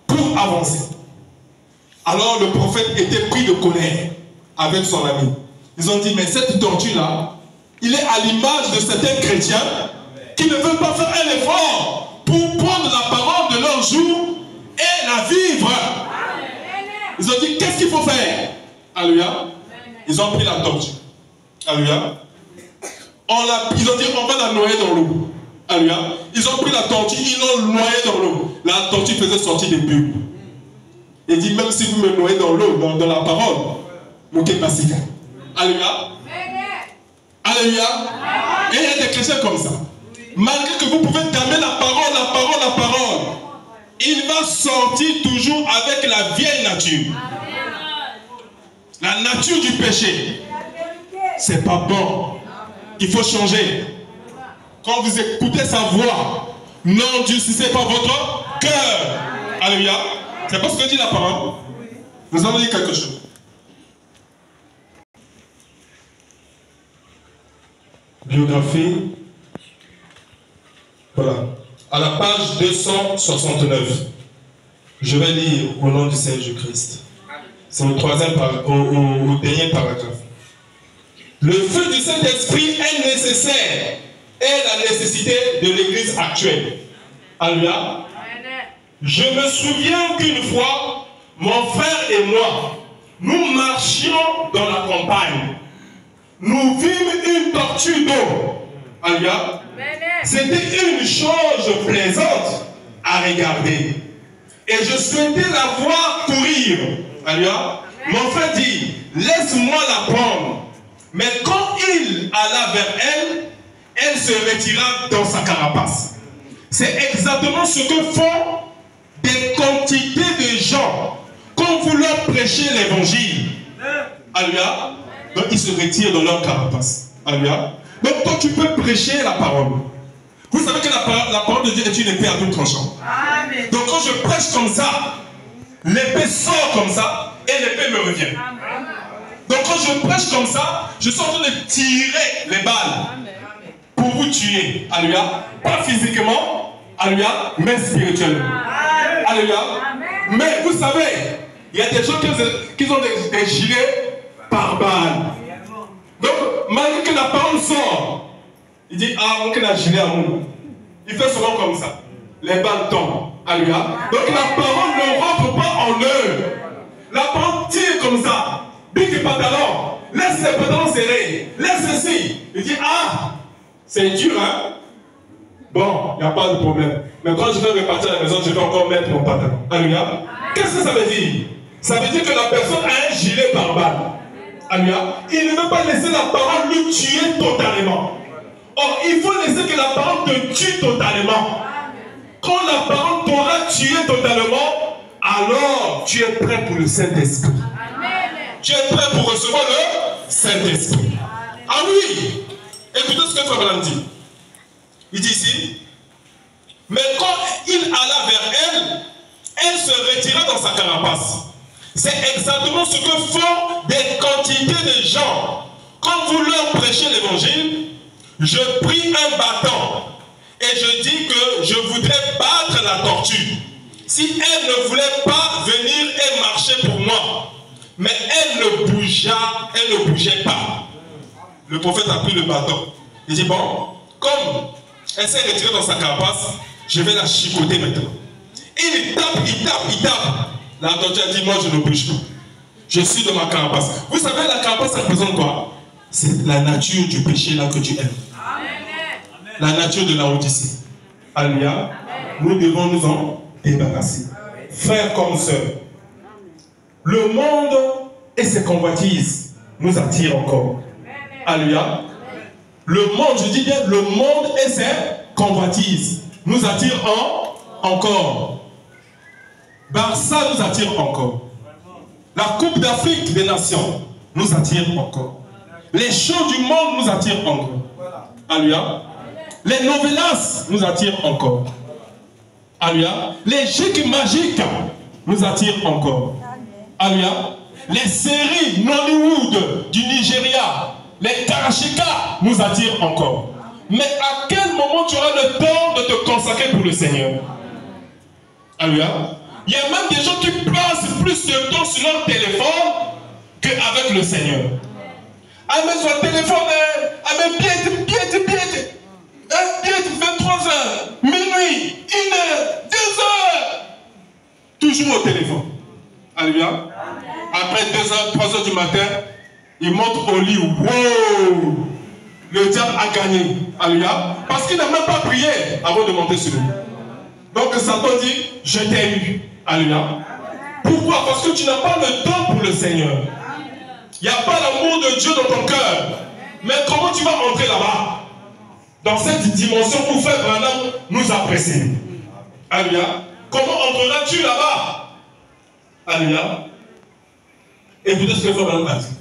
pour avancer. Alors le prophète était pris de colère avec son ami. Ils ont dit, mais cette tortue là, il est à l'image de certains chrétiens qui ne veulent pas faire un effort pour prendre la parole de leur jour et la vivre. Ils ont dit, qu'est-ce qu'il faut faire? Alléluia. Ils ont pris la torche. Alléluia. Ils ont dit, on va la noyer dans l'eau. Alléluia. Ils ont pris la tortue, ils l'ont noyée dans l'eau. La tortue faisait sortir des bulles. Il dit, même si vous me noyez dans l'eau, dans la parole, moquez pas si. Alléluia. Alléluia. Et il y a des chrétiens comme ça. Malgré que vous pouvez damer la parole, il va sortir toujours avec la vieille nature. La nature du péché. C'est pas bon. Il faut changer. Quand vous écoutez sa voix, n'endurcissez pas votre cœur. Alléluia. C'est pas ce que dit la parole. Nous allons dire quelque chose. Biographie. Voilà. À la page 269. Je vais lire au nom du Seigneur Jésus-Christ. C'est au dernier paragraphe. Le feu du Saint-Esprit est nécessaire et la nécessité de l'Église actuelle. Alléluia. Je me souviens qu'une fois, mon frère et moi, nous marchions dans la campagne. Nous vîmes une tortue d'eau. Alléluia. C'était une chose plaisante à regarder. Et je souhaitais la voir courir. Alléluia. Mon frère dit, laisse-moi la prendre. Mais quand il alla vers elle, elle se retira dans sa carapace. C'est exactement ce que font des quantités de gens quand vous leur prêchez l'évangile. Alléluia. Donc ils se retirent dans leur carapace. Alléluia. Donc toi tu peux prêcher la parole. Vous savez que la parole de Dieu est une épée à double tranchant. Amen. Donc quand je prêche comme ça, l'épée sort comme ça et l'épée me revient. Amen. Donc quand je prêche comme ça, je suis en train de tirer les balles pour vous tuer. Alléluia. Pas physiquement, alléluia, mais spirituellement. Amen. Alléluia. Amen. Mais vous savez, il y a des gens qui ont des gilets par balles. Donc malgré que la parole sort, il dit, ah, on a gilet à moi. Il fait souvent comme ça. Les balles tombent. Alléluia. Donc la parole ne rentre pas en eux. La parole tire comme ça. Bique les pantalons. Laisse les pantalons serrés. Laisse ceci. Il dit, ah, c'est dur, hein. Bon, il n'y a pas de problème. Mais quand je vais repartir à la maison, je vais encore mettre mon pantalon. Alléluia. Qu'est-ce que ça veut dire? Ça veut dire que la personne a un gilet par balle. Alléluia. Il ne veut pas laisser la parole le tuer totalement. Or, il faut laisser que la parole te tue totalement. Quand la parole t'aura tué totalement, alors tu es prêt pour le Saint-Esprit. Tu es prêt pour recevoir le Saint-Esprit. Ah oui! Écoutez ce que Frère Branham dit. Il dit ici, mais quand il alla vers elle, elle se retira dans sa carapace. C'est exactement ce que font des quantités de gens. Quand vous leur prêchez l'évangile, je pris un bâton et je dis que je voudrais battre la tortue. Si elle ne voulait pas venir et marcher pour moi, mais elle ne bougeait pas. Le prophète a pris le bâton. Il dit, bon, comme elle s'est retirée dans sa carapace, je vais la chicoter maintenant. Il tape. La tortue a dit, moi je ne bouge pas. Je suis dans ma carapace. Vous savez, la carapace, ça représente quoi? C'est la nature du péché là que tu aimes. La nature de la Odyssée. Alléluia. Nous devons nous en débarrasser. Frères comme sœurs, le monde et ses convoitises nous attirent encore. Alléluia. Le monde, je dis bien, le monde et ses convoitises nous attirent encore. Barça nous attire encore. La Coupe d'Afrique des Nations nous attire encore. Les shows du monde nous attirent encore. Alléluia. Les novelas nous attirent encore. Alléluia. Les chics magiques nous attirent encore. Alléluia. Les séries Nollywood du Nigeria, les Karashika nous attirent encore. Mais à quel moment tu auras le temps de te consacrer pour le Seigneur? Alléluia. Il y a même des gens qui passent plus de temps sur leur téléphone qu'avec le Seigneur. Ah mais sur le téléphone, ah mais pied. peut-être 23h, minuit, 1h, 2h. Toujours au téléphone. Alléluia. Après 2h, 3h du matin, il monte au lit. Wow! Le diable a gagné. Alléluia. Parce qu'il n'a même pas prié avant de monter sur lui. Donc Satan dit, je t'ai eu. Alléluia. Pourquoi? Parce que tu n'as pas le temps pour le Seigneur. Il n'y a pas l'amour de Dieu dans ton cœur. Mais comment tu vas entrer là-bas? Dans cette dimension où Frère Branham nous a précédés. Alléluia. Comment entreras-tu là-bas? Alléluia. Écoutez ce que Frère Branham a dit.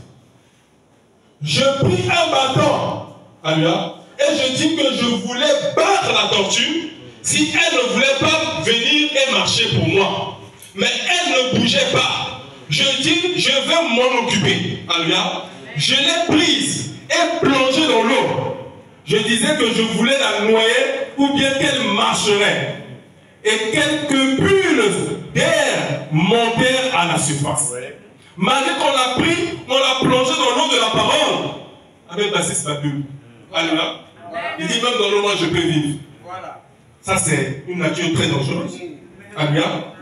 Je pris un bâton. Alléluia. Et je dis que je voulais battre la tortue si elle ne voulait pas venir et marcher pour moi. Mais elle ne bougeait pas. Je dis, je vais m'en occuper. Alléluia. Je l'ai prise et plongée dans l'eau. Je disais que je voulais la noyer ou bien qu'elle marcherait. Et quelques bulles d'air montèrent à la surface. Malgré qu'on l'a pris, on l'a plongé dans l'eau de la parole. Avec la bulle. Alléluia. Il dit même dans l'eau, moi je peux vivre. Ça c'est une nature très dangereuse. Alléluia.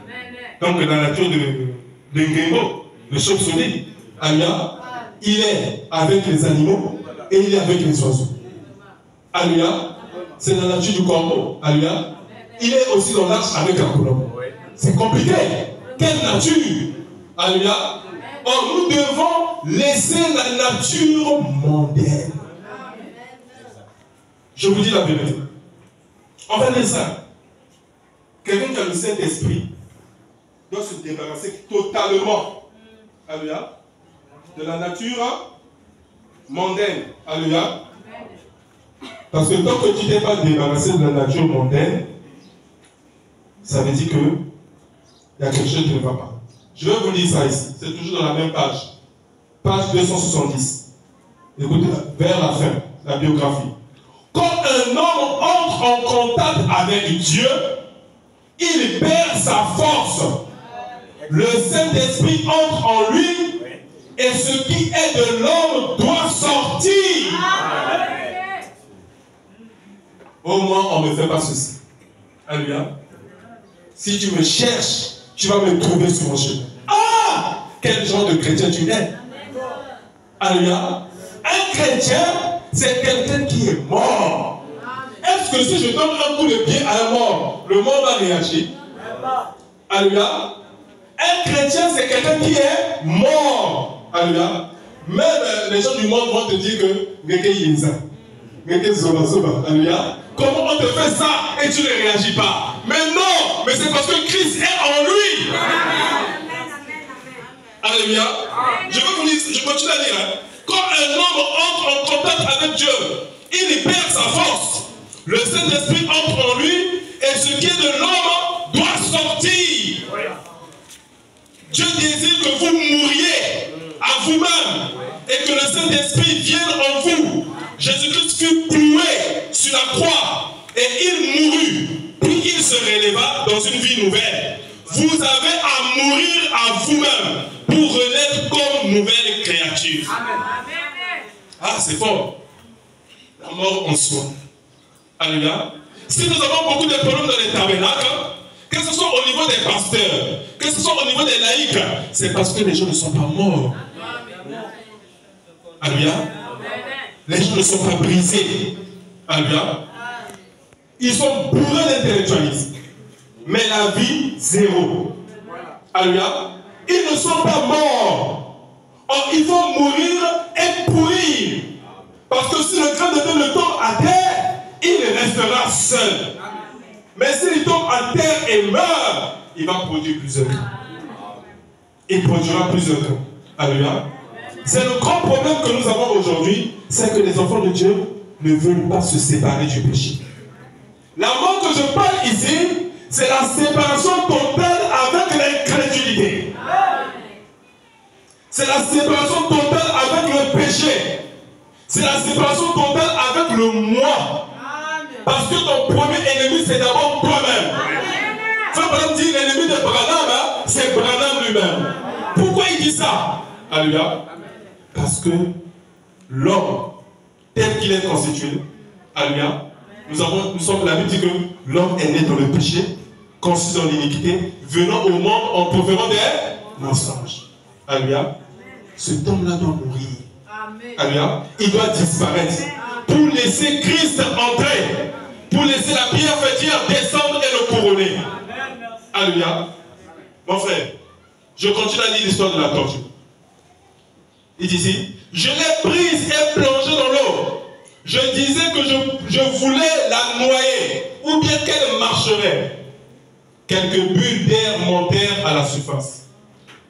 Donc dans la nature de Ngemo, le chauve-souris, Alléluia, il est avec les animaux et il est avec les oiseaux. Alléluia. C'est la nature du corbeau. Alléluia. Il est aussi dans l'arche avec un colombe. C'est compliqué. Quelle nature? Alléluia. Or, nous devons laisser la nature mondaine. Je vous dis la vérité. On va dire ça. Quelqu'un qui a le Saint-Esprit doit se débarrasser totalement, alléluia, de la nature mondaine. Alléluia. Parce que tant que tu n'es pas débarrassé de la nature mondaine, ça veut dire qu'il y a quelque chose qui ne va pas. Je vais vous lire ça ici. C'est toujours dans la même page. Page 270. Écoutez, vers la fin, la biographie. Quand un homme entre en contact avec Dieu, il perd sa force. Le Saint-Esprit entre en lui et ce qui est de l'homme doit sortir. Au moins, on ne fait pas ceci. Alléluia. Si tu me cherches, tu vas me trouver sur mon chemin. Ah! Quel genre de chrétien tu es? Alléluia. Un chrétien, c'est quelqu'un qui est mort. Est-ce que si je donne un coup de pied à un mort, le mort va réagir? Alléluia. Un chrétien, c'est quelqu'un qui est mort. Alléluia. Même les gens du monde vont te dire que alléluia. Comment on te fait ça et tu ne réagis pas? Mais non, mais c'est parce que Christ est en lui. Alléluia. Je vais vous dire, je continue à lire. Quand un homme entre en contact avec Dieu, il perd sa force. Le Saint-Esprit entre en lui et ce qui est de l'homme doit sortir. Dieu désire que vous mouriez à vous-même et que le Saint-Esprit vienne en vous. Jésus-Christ fut cloué sur la croix et il mourut. Puis il se releva dans une vie nouvelle. Vous avez à mourir à vous-même pour renaître comme nouvelle créature. Ah, c'est fort. La mort en soi. Alléluia. Si nous avons beaucoup de problèmes dans les tabernacles, que ce soit au niveau des pasteurs, que ce soit au niveau des laïcs, c'est parce que les gens ne sont pas morts. Alléluia. Les gens ne sont pas brisés. Alléluia. Ils sont bourrés d'intellectualisme. Mais la vie, zéro. Alléluia. Ils ne sont pas morts. Or, ils vont mourir et pourrir. Parce que si le grain de blé le tombe à terre, il restera seul. Mais s'il tombe à terre et meurt, il va produire plusieurs grains. Il produira plusieurs grains. Alléluia. C'est le grand problème que nous avons aujourd'hui, c'est que les enfants de Dieu ne veulent pas se séparer du péché. La mort que je parle ici, c'est la séparation totale avec l'incrédulité. C'est la séparation totale avec le péché. C'est la séparation totale avec le moi. Parce que ton premier ennemi, c'est d'abord toi-même. Frère Branham dit l'ennemi de Branham, c'est Branham lui-même. Pourquoi il dit ça? Alléluia. Parce que l'homme, tel qu'il est constitué, alléluia, nous sommes, la Bible dit que l'homme est né dans le péché, conçu dans l'iniquité, venant au monde en proférant des mensonges. Alléluia. Cet homme-là doit mourir. Alléluia. Il doit disparaître pour laisser Christ entrer, pour laisser la pierre fétière descendre et le couronner. Alléluia. Mon frère, je continue à lire l'histoire de la tortue. Il dit ici, je l'ai prise et plongée dans l'eau. Je disais que je voulais la noyer, ou bien qu'elle marcherait. Quelques bulles d'air montèrent à la surface.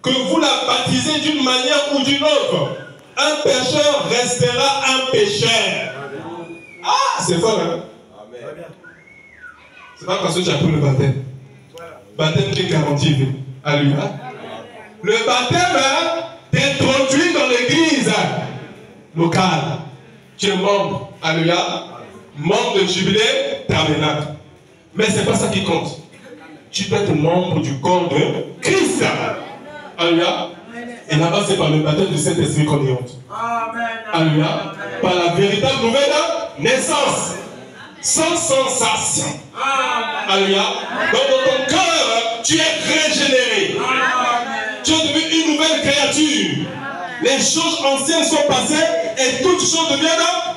Que vous la baptisez d'une manière ou d'une autre, un pécheur restera un pécheur. Ah, c'est fort, hein? C'est pas parce que tu as pris le baptême. Baptême qui est garanti. Alléluia. Le baptême t'introduit dans l'église locale. Tu es membre. Alléluia. Membre de Jubilé Tabernacle. Mais ce n'est pas ça qui compte. Tu dois être membre du corps de Christ. Alléluia. Et là-bas, c'est par le baptême du Saint-Esprit qu'on est honte. Alléluia. Par la véritable nouvelle naissance. Sans sensation. Alléluia. Donc dans ton cœur, tu es régénéré. Tu es devenu une nouvelle créature. Les choses anciennes sont passées et toutes choses deviennent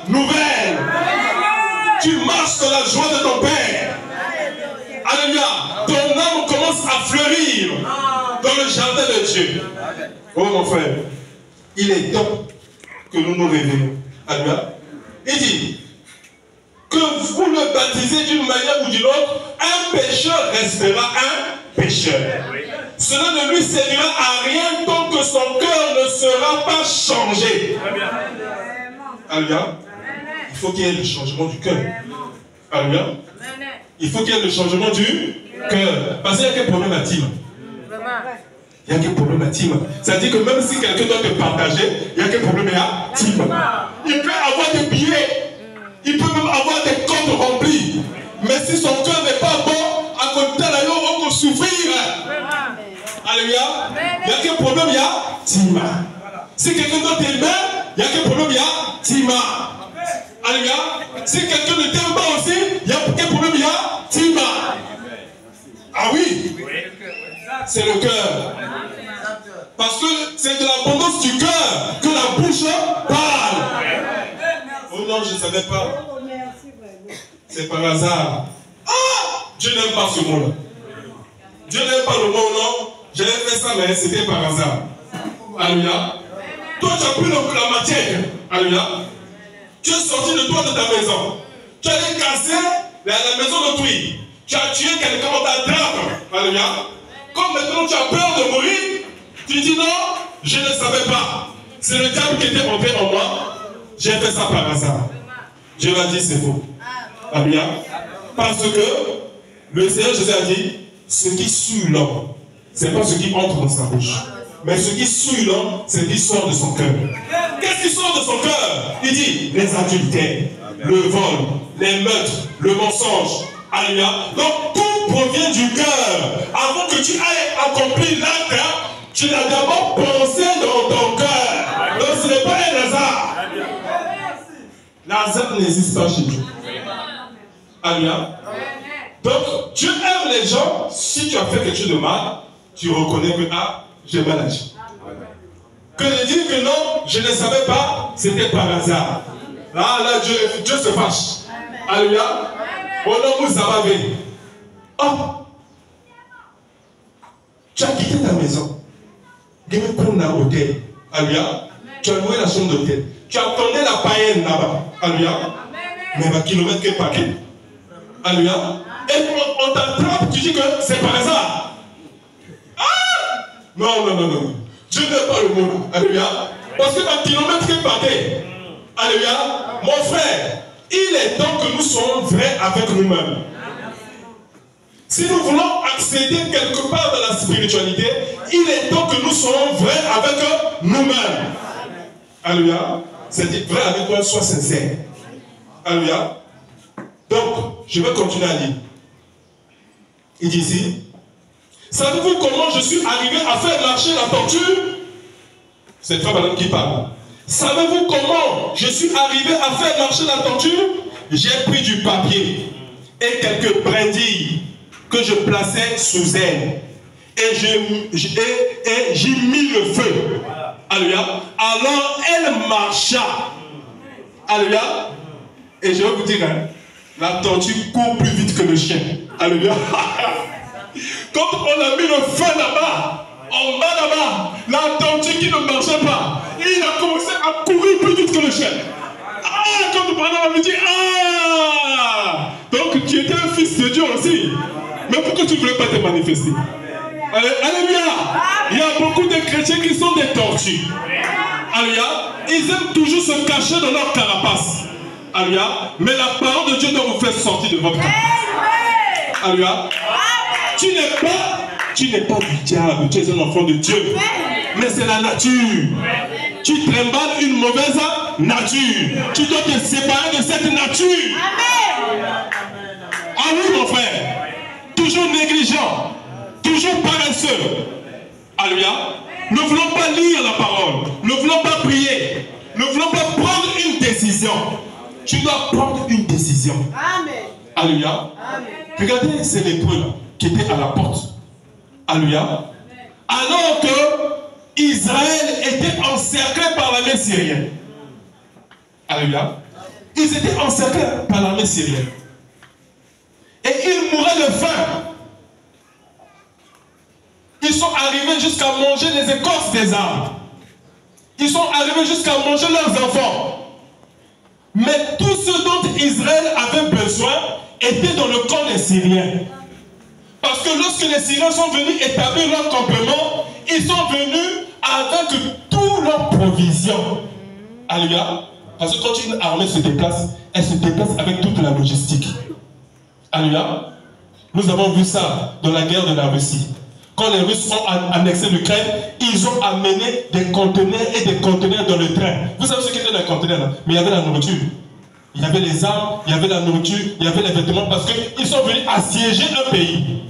nouvelles. Tu marches dans la joie de ton Père. Alléluia. Ton âme commence à fleurir dans le jardin de Dieu. Oh mon frère, il est temps que nous nous réveillons. Alléluia. Il dit que vous le baptisez d'une manière ou d'une autre, un pécheur restera un pécheur. Cela ne lui servira à rien tant que son cœur ne sera pas changé. Alléluia. Il faut qu'il y ait le changement du cœur. Alléluia. Il faut qu'il y ait le changement du cœur. Parce qu'il y a quel problème à Tim? Il y a quel problème à Tim? C'est-à-dire que même si quelqu'un doit te partager, il y a quel problème à Tim? Il peut avoir des billets. Il peut même avoir des comptes remplis. Mais si son cœur n'est pas bon, à côté de là, on va souffrir. Alléluia. Il y a quel problème? Il y a Tima. Si quelqu'un doit t'aimer, il y a quel problème? Il y a Tima. Alléluia. Si quelqu'un ne t'aime pas aussi, il y a quel problème? Il y a Tima. Ah oui. C'est le cœur. Parce que c'est de l'abondance du cœur que la bouche parle. Oh non, je ne savais pas. C'est par hasard. Ah! Dieu n'aime pas ce mot-là. Dieu n'aime pas le mot, non. J'avais fait ça, mais c'était par hasard. Alléluia. Toi, tu as pris la matière. Alléluia. Tu es sorti de toi de ta maison. Tu allais casser la maison d'autrui. Tu as tué quelqu'un, on t'attrape. Alléluia. Comme maintenant tu as peur de mourir, tu dis non, je ne savais pas. C'est le diable qui était entré en moi. J'ai fait ça par hasard. Dieu m'a dit c'est faux. Alléluia. Parce que le Seigneur Jésus a dit, ce qui sue l'homme, ce n'est pas ce qui entre dans sa bouche. Mais ce qui sue l'homme, c'est ce qui sort de son cœur. Qu'est-ce qui sort de son cœur? Il dit les adultères, le vol, les meurtres, le mensonge. Alléluia. Donc tout provient du cœur. Avant que tu ailles accomplir l'acte, tu l'as d'abord pensé dans ton cœur. Donc ce n'est pas un hasard. L'hasard n'existe pas chez Dieu. Alléluia. Donc Dieu aime les gens. Si tu as fait quelque chose de mal, tu reconnais que j'ai mal agi. Que de dire que non, je ne savais pas, c'était par hasard. Là, Dieu se fâche. Alléluia. Oh non, vous savez. Oh, tu as quitté ta maison. Tu as pris un hôtel. Alléluia. Tu as loué la chambre d'hôtel. Tu attendais la païenne là-bas. Alléluia. Mais un kilomètre qui est paquet. Alléluia. Et on t'attrape, tu dis que c'est par hasard. Ah! Non, non, non, non. Dieu n'est pas le monde. Alléluia. Parce que un kilomètre qui est paquet. Alléluia. Mon frère, il est temps que nous soyons vrais avec nous-mêmes. Si nous voulons accéder quelque part dans la spiritualité, il est temps que nous soyons vrais avec nous-mêmes. Alléluia. C'est-à-dire vrai avec toi, sois sincère. Alléluia. Donc, je vais continuer à lire. Il dit ici, savez-vous comment je suis arrivé à faire marcher la tortue? C'est Frère Madame qui parle. Savez-vous comment je suis arrivé à faire marcher la tortue? j'ai pris du papier et quelques brindilles que je plaçais sous elle. Et j'ai mis le feu. Alléluia. Alors elle marcha. Alléluia. Et je vais vous dire, hein, la tortue court plus vite que le chien. Alléluia. Quand on a mis le feu là-bas, en bas là-bas, la tortue qui ne marchait pas, il a commencé à courir plus vite que le chien. Ah, quand on m'a dit, ah, donc tu étais un fils de Dieu aussi. Mais pourquoi tu ne voulais pas te manifester? Alléluia. Il y a beaucoup de chrétiens qui sont des tortues. Alléluia. Ils aiment toujours se cacher dans leur carapace. Alléluia. Mais la parole de Dieu doit vous faire sortir de votre carapace. Alléluia. Tu n'es pas du diable, tu es un enfant de Dieu. Mais c'est la nature. Tu trimbales une mauvaise nature. Tu dois te séparer de cette nature. Ah oui, mon frère. Toujours négligent. Toujours paresseux. Alléluia. Ne voulons pas lire la parole. Ne voulons pas prier. Ne voulons pas prendre une décision. Tu dois prendre une décision. Amen. Alléluia. Amen. Regardez ces lépreux là qui étaient à la porte. Alléluia. Alors que Israël était encerclé par l'armée syrienne. Alléluia. Ils étaient encerclés par l'armée syrienne. Et ils mouraient de faim. Ils sont arrivés jusqu'à manger les écorces des arbres. Ils sont arrivés jusqu'à manger leurs enfants. Mais tout ce dont Israël avait besoin était dans le camp des Syriens. Parce que lorsque les Syriens sont venus établir leur campement, ils sont venus avec toutes leurs provisions. Alléluia. Parce que quand une armée se déplace, elle se déplace avec toute la logistique. Alléluia. Nous avons vu ça dans la guerre de la Russie. Quand les Russes ont annexé l'Ukraine, ils ont amené des conteneurs et des conteneurs dans le train. Vous savez ce qu'était dans les conteneurs là? Mais il y avait la nourriture. Il y avait les armes, il y avait la nourriture, il y avait les vêtements parce qu'ils sont venus assiéger un pays.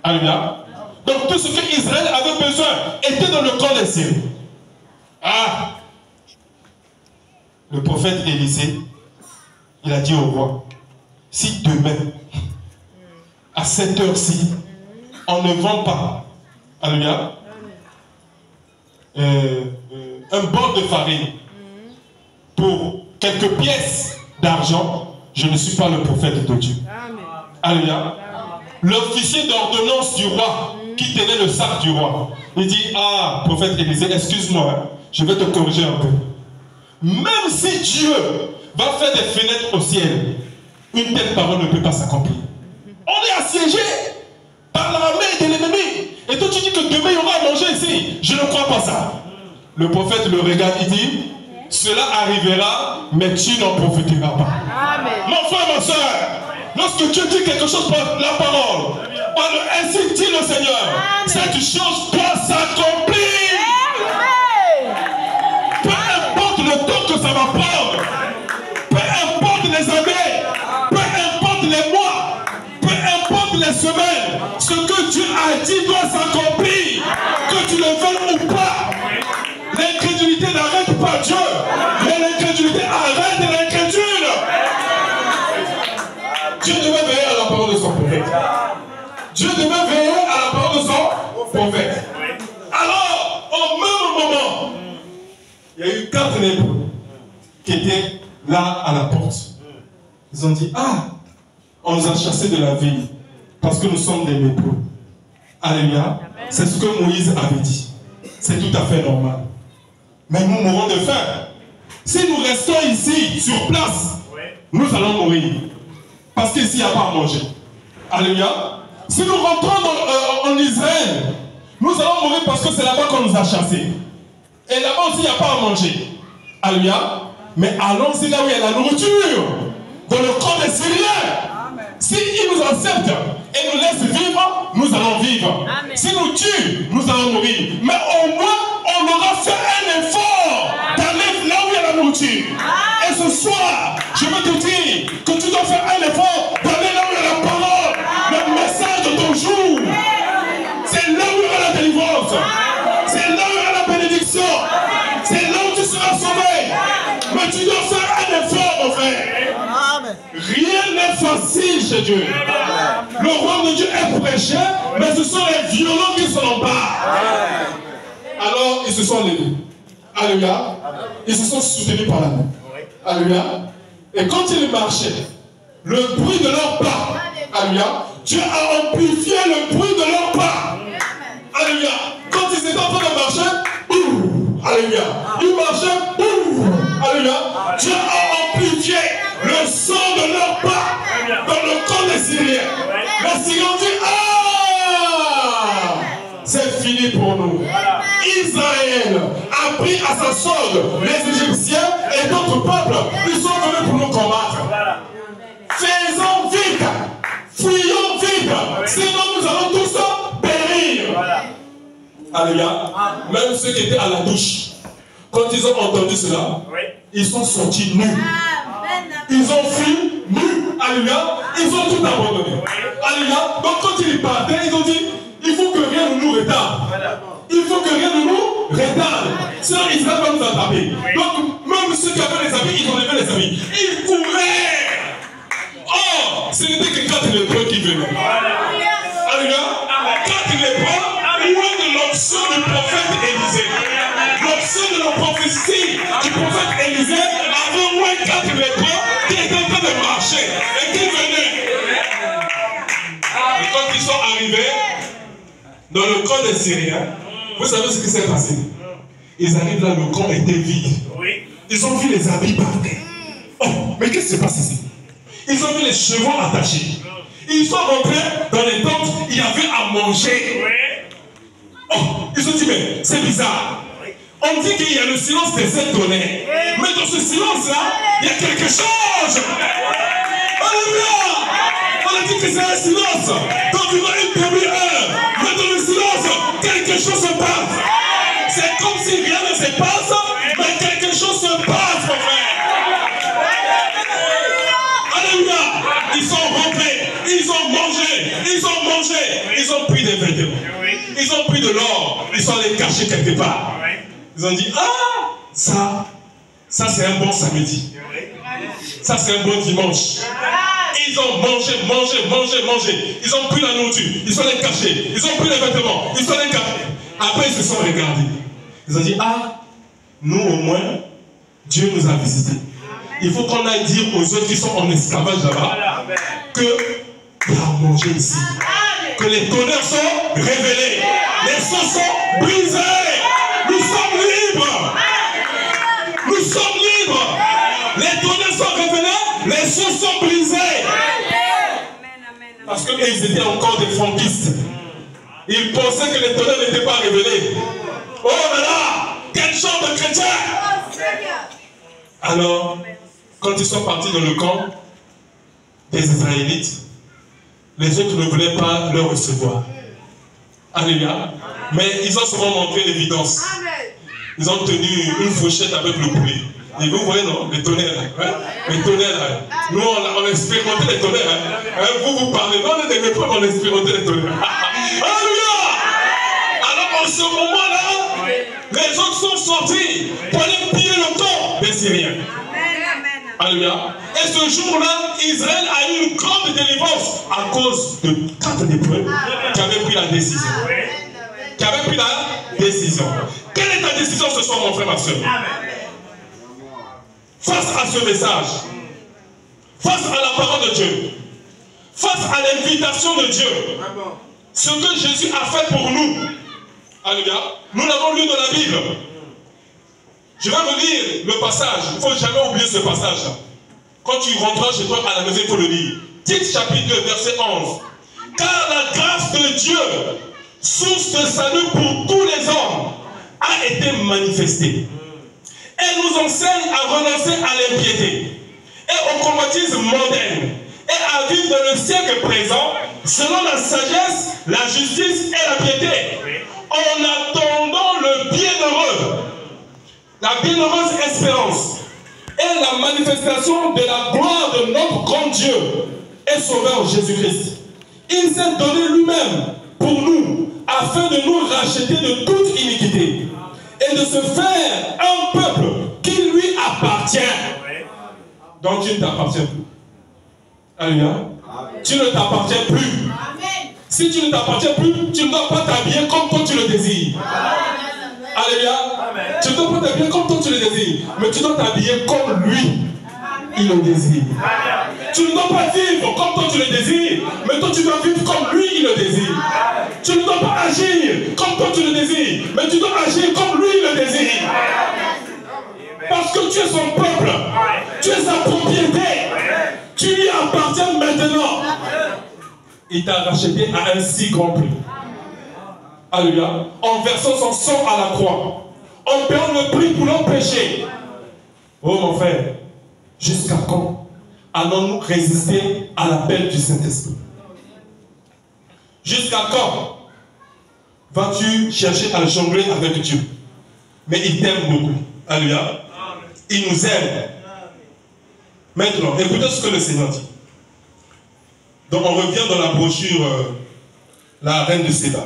Alléluia. Donc tout ce que Israël avait besoin était dans le camp des Syriens. Ah! Le prophète Élisée, il a dit au roi, si demain, à cette heure-ci, on ne vend pas, alléluia, un bol de farine pour quelques pièces d'argent, je ne suis pas le prophète de Dieu. Alléluia. L'officier d'ordonnance du roi qui tenait le sac du roi, il dit, ah, prophète Élisée, excuse-moi, hein, je vais te corriger un peu. Même si Dieu va faire des fenêtres au ciel, une telle parole ne peut pas s'accomplir. On est assiégé par l'armée de l'ennemi. Et toi tu dis que demain il y aura à manger ici. Je ne crois pas ça. Le prophète le regarde, il dit, cela arrivera, mais tu n'en profiteras pas. Amen. Mon frère, ma soeur, lorsque tu dis quelque chose par la parole, ainsi dit le Seigneur, amen, cette chose doit s'accomplir. Peu importe le temps que ça va prendre, peu importe les années, peu importe les mois, peu importe les semaines, ce que Dieu a dit doit s'accomplir, que tu le veuilles ou pas. L'incrédulité n'arrête pas Dieu, mais l'incrédulité arrête l'incrédule. Dieu devait veiller à la parole de son prophète. Dieu devait veiller à la parole de son prophète. Alors, au même moment, il y a eu 4 lépreux qui étaient là à la porte. Ils ont dit, ah, on nous a chassés de la ville parce que nous sommes des lépreux. Alléluia. C'est ce que Moïse avait dit. C'est tout à fait normal. Mais nous mourrons de faim. Si nous restons ici, sur place, nous allons mourir. Parce qu'ici, il n'y a pas à manger. Alléluia. Si nous rentrons en Israël, nous allons mourir parce que c'est là-bas qu'on nous a chassés. Et là-bas aussi, il n'y a pas à manger. Alléluia. Mais allons-y là où il y a la nourriture. Dans le camp des Syriens. S'ils nous acceptent et nous laissent vivre, nous allons vivre. S'ils nous tuent, nous allons mourir. Mais au moins, on aura fait un effort d'aller là où il y a la nourriture. Et ce soir, je veux te dire que tu dois faire un effort d'aller là où il y a la parole. Le message de ton jour. C'est là où il y aura la délivrance. C'est là où il y aura la bénédiction. C'est là où tu seras sauvé. Mais tu dois faire un effort, mon frère. est facile chez Dieu. Le royaume de Dieu est prêché, mais ce sont les violents qui s'en emparent. Alors, ils se sont levés. Alléluia. Ils se sont soutenus par la main. Alléluia. Et quand ils marchaient, le bruit de leurs pas, alléluia, Dieu a amplifié le bruit de leurs pas. Alléluia. Quand ils étaient en train de marcher, alléluia, ils marchaient, alléluia, Dieu a amplifié le son de leurs pas dans le camp des Syriens. Les Syriens ont dit, ah, c'est fini pour nous. Israël a pris à sa solde les Égyptiens et d'autres peuples. Ils sont venus pour nous combattre. Faisons vite, fuyons vite, sinon nous allons tous périr. Alléluia. Même ceux qui étaient à la douche, quand ils ont entendu cela, ils sont sortis nus. Ils ont fui nus. Alléluia. Ils ont tout abandonné. Alléluia. Donc quand ils partaient, ils ont dit, il faut que rien ne nous retarde. Il faut que rien ne nous retarde. Sinon Israël va nous attraper. Donc même ceux qui avaient les habits, ils ont levé les habits. Ils couraient. Oh, ce n'était que 4 lépreux qui venaient. Alléluia. 4 lépreux, loin de l'option du prophète Élisée. L'option de la prophétie du prophète Élisée avait au moins 4 lépreux qui étaient en train de marcher et qui venaient. Et quand ils sont arrivés dans le camp des Syriens, vous savez ce qui s'est passé? Ils arrivent là, le camp était vide. Ils ont vu les habits par terre. Oh, mais qu'est-ce qui se passe ici? Ils ont vu les chevaux attachés. Ils sont rentrés dans les tentes, il y avait à manger. Oh, ils ont dit, mais c'est bizarre. On dit qu'il y a le silence des 7 tonnerres. Mais dans ce silence-là, il y a quelque chose. Alléluia. On a dit que c'est un silence d'environ une demi-heure. Mais dans le silence, quelque chose se passe. C'est comme si rien ne se passe, mais quelque chose se passe, mon frère. Alléluia. Ils sont rentrés, ils ont mangé, ils ont pris des vêtements, ils ont pris de l'or, ils sont allés cacher quelque part. Ils ont dit, ah, ça c'est un bon samedi, ça c'est un bon dimanche. Ils ont mangé, ils ont pris la nourriture, ils sont allés cacher, ils ont pris les vêtements, ils sont allés cacher. Après ils se sont regardés, ils ont dit, ah, nous au moins, Dieu nous a visités. Il faut qu'on aille dire aux autres qui sont en esclavage là-bas qu'il y a à manger ici. Que les tonnerres sont révélés. Les sceaux sont brisés. Nous sommes libres. Nous sommes libres. Les tonnerres sont révélés. Les sceaux sont brisés. Parce qu'ils étaient encore des franquistes. Ils pensaient que les tonnerres n'étaient pas révélés. Oh là là, quel genre de chrétien! Alors, quand ils sont partis dans le camp des Israélites, les autres ne voulaient pas leur recevoir. Alléluia. Mais ils ont souvent montré l'évidence. Ils ont tenu une fourchette avec le poulet. Et vous voyez, non, les tonnerres, hein? Les tonnerres, hein? Nous, on expérimentait les tonnerres. Hein? Vous parlez, non, on n'aimait pas qu'on expérimentait les tonnerres. Alléluia. Alors, en ce moment-là, les autres sont sortis pour aller piller le camp des Syriens. Alléluia. Et ce jour-là, Israël a eu une grande délivrance à cause de 4 lépreux qui avaient pris la décision. Quelle est ta décision ce soir, mon frère, ma soeur? Face à ce message, face à la parole de Dieu, face à l'invitation de Dieu, ce que Jésus a fait pour nous, alléluia, nous l'avons lu dans la Bible. Je vais relire le passage. Il ne faut jamais oublier ce passage. Quand tu rentreras chez toi à la maison, il faut le lire. Tite chapitre 2, verset 11. Car la grâce de Dieu, source de salut pour tous les hommes, a été manifestée. Elle nous enseigne à renoncer à l'impiété et aux convoitises mondaines et à vivre dans le siècle présent selon la sagesse, la justice et la piété, en attendant le bienheureux, la bienheureuse espérance et la manifestation de la gloire de notre grand Dieu et Sauveur Jésus-Christ. Il s'est donné lui-même pour nous afin de nous racheter de toute iniquité et de se faire un peuple qui lui appartient. Donc tu ne t'appartiens plus. Alléluia. Tu ne t'appartiens plus. Si tu ne t'appartiens plus, tu ne dois pas t'habiller comme toi tu le désires. Alléluia. Tu ne dois pas t'habiller comme toi tu le désires. Mais tu dois t'habiller comme lui, il le désire. Tu ne dois pas vivre comme toi tu le désires. Mais toi tu dois vivre comme lui, il le désire. Tu ne dois pas agir comme toi tu le désires. Mais tu dois agir comme lui, il le désire. Parce que tu es son peuple. Tu es sa propriété. Tu lui appartiens maintenant. Il t'a racheté à un si grand prix. Alléluia. En versant son sang à la croix. En payant le prix pour nos péchés. Oh mon frère, jusqu'à quand allons-nous résister à l'appel du Saint-Esprit? Jusqu'à quand vas-tu chercher à jongler avec Dieu? Mais il t'aime beaucoup. Alléluia. Il nous aime. Maintenant, écoutez ce que le Seigneur dit. Donc on revient dans la brochure La Reine de Séba.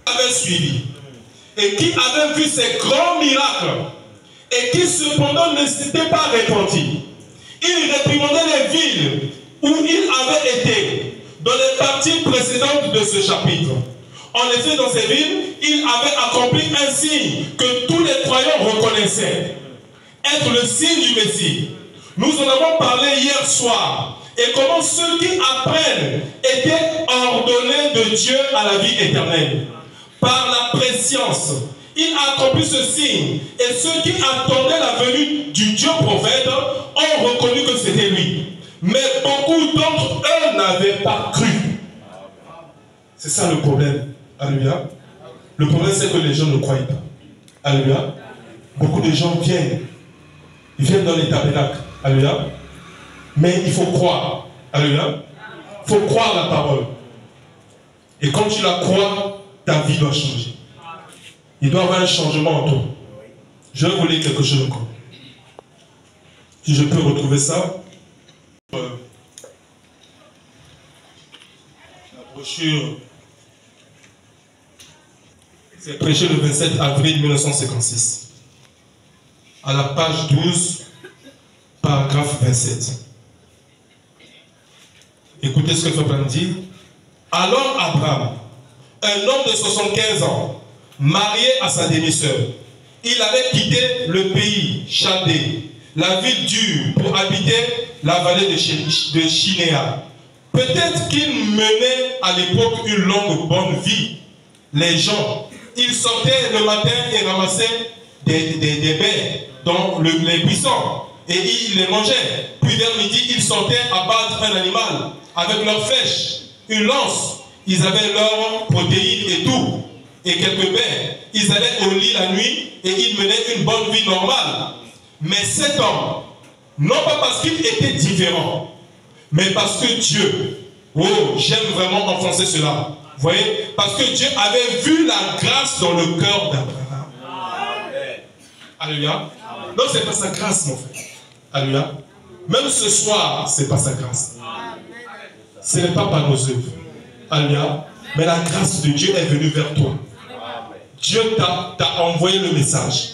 Avait suivi et qui avait vu ces grands miracles et qui cependant ne s'était pas repenti. Il réprimandait les villes où il avait été dans les parties précédentes de ce chapitre. En effet, dans ces villes, il avait accompli un signe que tous les croyants reconnaissaient être le signe du Messie. Nous en avons parlé hier soir. Et comment ceux qui apprennent étaient ordonnés de Dieu à la vie éternelle. Par la préscience, il a accompli ce signe. Et ceux qui attendaient la venue du Dieu prophète ont reconnu que c'était lui. Mais beaucoup d'entre eux n'avaient pas cru. C'est ça le problème. Alléluia. Le problème, c'est que les gens ne croient pas. Alléluia. Beaucoup de gens viennent. Ils viennent dans les tabernacles. Alléluia. Mais il faut croire. Alléluia. Il faut croire la parole. Et quand tu la crois, ta vie doit changer. Il doit y avoir un changement en toi. Je vais vous lire quelque chose encore. Si je peux retrouver ça. La brochure. C'est prêché le 27 avril 1956. À la page 12, paragraphe 27. Écoutez ce que Abraham dit. Alors Abraham, un homme de 75 ans, marié à sa demi-sœur, il avait quitté le pays Chaldée, la ville dure, pour habiter la vallée de Shinéa. Peut-être qu'il menait à l'époque une longue bonne vie. Les gens, ils sortaient le matin et ramassaient des baies dans les buissons et ils les mangeaient. Puis vers midi, ils sortaient abattre un animal avec leur flèche, une lance. Ils avaient leurs protéines et tout, et quelques baies. Ils allaient au lit la nuit et ils menaient une bonne vie normale. Mais cet homme, non pas parce qu'il était différent, mais parce que Dieu, oh, j'aime vraiment enfoncer cela. Vous voyez, parce que Dieu avait vu la grâce dans le cœur d'Abraham. Alléluia. Non, ce n'est pas sa grâce, mon frère. Alléluia. Même ce soir, ce n'est pas sa grâce. Ce n'est pas par nos œuvres. Alléluia. Mais la grâce de Dieu est venue vers toi. Dieu t'a envoyé le message.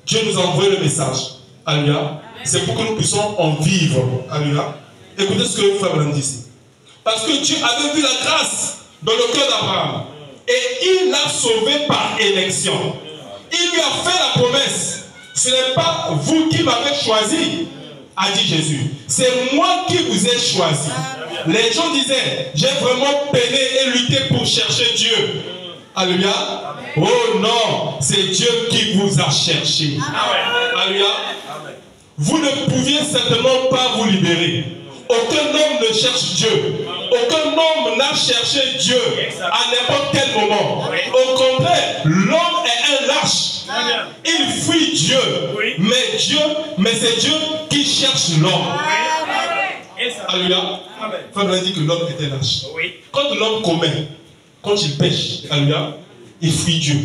Dieu nous a envoyé le message. Alléluia. C'est pour que nous puissions en vivre. Alléluia. Écoutez ce que le frère dit ici. Parce que Dieu avait vu la grâce dans le cœur d'Abraham. Et il l'a sauvé par élection. Il lui a fait la promesse. Ce n'est pas vous qui m'avez choisi, a dit Jésus. C'est moi qui vous ai choisi. Les gens disaient, j'ai vraiment peiné et lutté pour chercher Dieu. Alléluia. Oh non, c'est Dieu qui vous a cherché. Alléluia. Vous ne pouviez certainement pas vous libérer. Aucun homme ne cherche Dieu. Aucun homme n'a cherché Dieu à n'importe quel moment. Au contraire, l'homme est un lâche. Il fuit Dieu. Mais c'est Dieu qui cherche l'homme. Alléluia. Frère dit que l'homme était lâche. Quand l'homme commet, quand il pêche, alléluia, il fuit Dieu.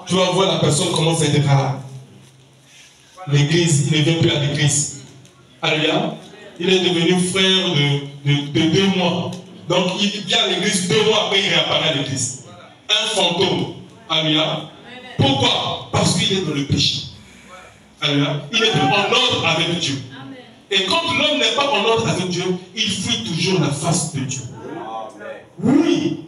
Tu vas voir la personne commence à être rare. L'église, il ne vient plus à l'église. Alléluia. Il est devenu frère de 2 mois. Donc il vient à l'église 2 mois après il réapparaît à l'église. Un fantôme. Alléluia. Pourquoi? Parce qu'il est dans le péché. Alléluia. Il est en ordre avec Dieu. Et quand l'homme n'est pas en ordre avec Dieu, il fuit toujours la face de Dieu. Oui.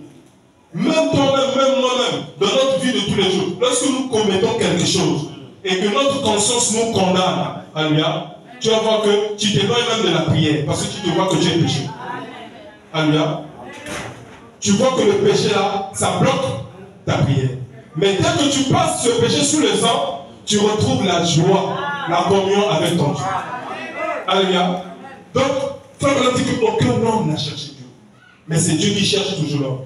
Même toi-même, même moi-même, dans notre vie de tous les jours, lorsque nous commettons quelque chose et que notre conscience nous condamne, alléluia, tu vas voir que tu t'éloignes même de la prière parce que tu te vois que tu es péché. Alléluia. Tu vois que le péché là, ça bloque ta prière. Mais dès que tu passes ce péché sous le sang, tu retrouves la joie, la communion avec ton Dieu. Alléluia. Donc, frère, on dit qu'aucun homme n'a cherché Dieu. Mais c'est Dieu qui cherche toujours l'homme.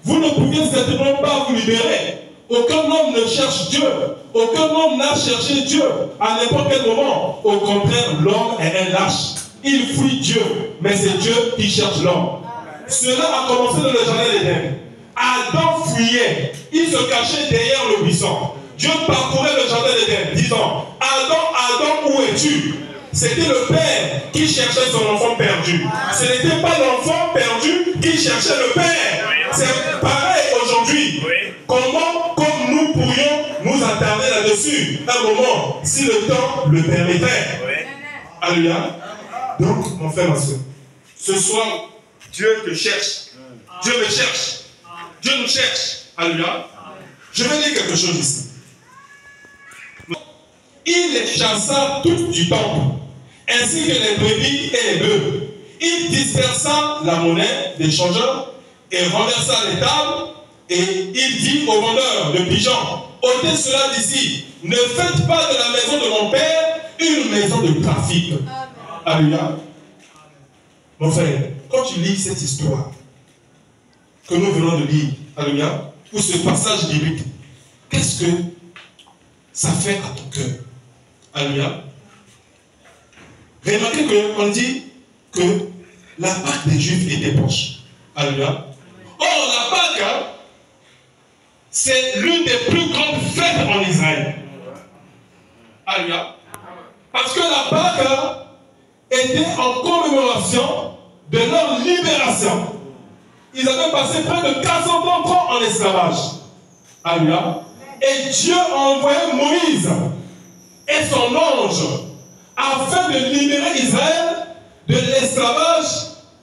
Vous ne pouvez certainement pas vous libérer. Aucun homme ne cherche Dieu. Aucun homme n'a cherché Dieu à n'importe quel moment. Au contraire, l'homme est un lâche. Il fuit Dieu, mais c'est Dieu qui cherche l'homme. Cela a commencé dans le jardin d'Éden. Adam fuyait. Il se cachait derrière le buisson. Dieu parcourait le jardin d'Éden, disant, Adam, Adam, où es-tu? C'était le père qui cherchait son enfant perdu. Ce n'était pas l'enfant perdu qui cherchait le père. C'est pareil aujourd'hui. Comment, comme nous pourrions nous attarder là-dessus, un moment, si le temps le permettait. Alléluia. Donc, mon frère, ma soeur, ce soir, Dieu te cherche. Dieu me cherche. Dieu nous cherche. Alléluia. Je vais dire quelque chose ici. Il les chassa toutes du temple, ainsi que les brebis et les bœufs. Il dispersa la monnaie des changeurs et renversa les tables. Et il dit aux vendeurs de pigeons, ôtez cela d'ici. Ne faites pas de la maison de mon père une maison de trafic. Alléluia. Mon frère, quand tu lis cette histoire que nous venons de lire, alléluia, ou ce passage biblique, qu'est-ce que ça fait à ton cœur? Alléluia. Remarquez qu'on dit que la Pâque des Juifs était proche. Alléluia. Or, la Pâque, c'est l'une des plus grandes fêtes en Israël. Alléluia. Parce que la Pâque était en commémoration de leur libération. Ils avaient passé près de 400 ans en esclavage. Alléluia. Et Dieu a envoyé Moïse et son ange afin de libérer Israël de l'esclavage,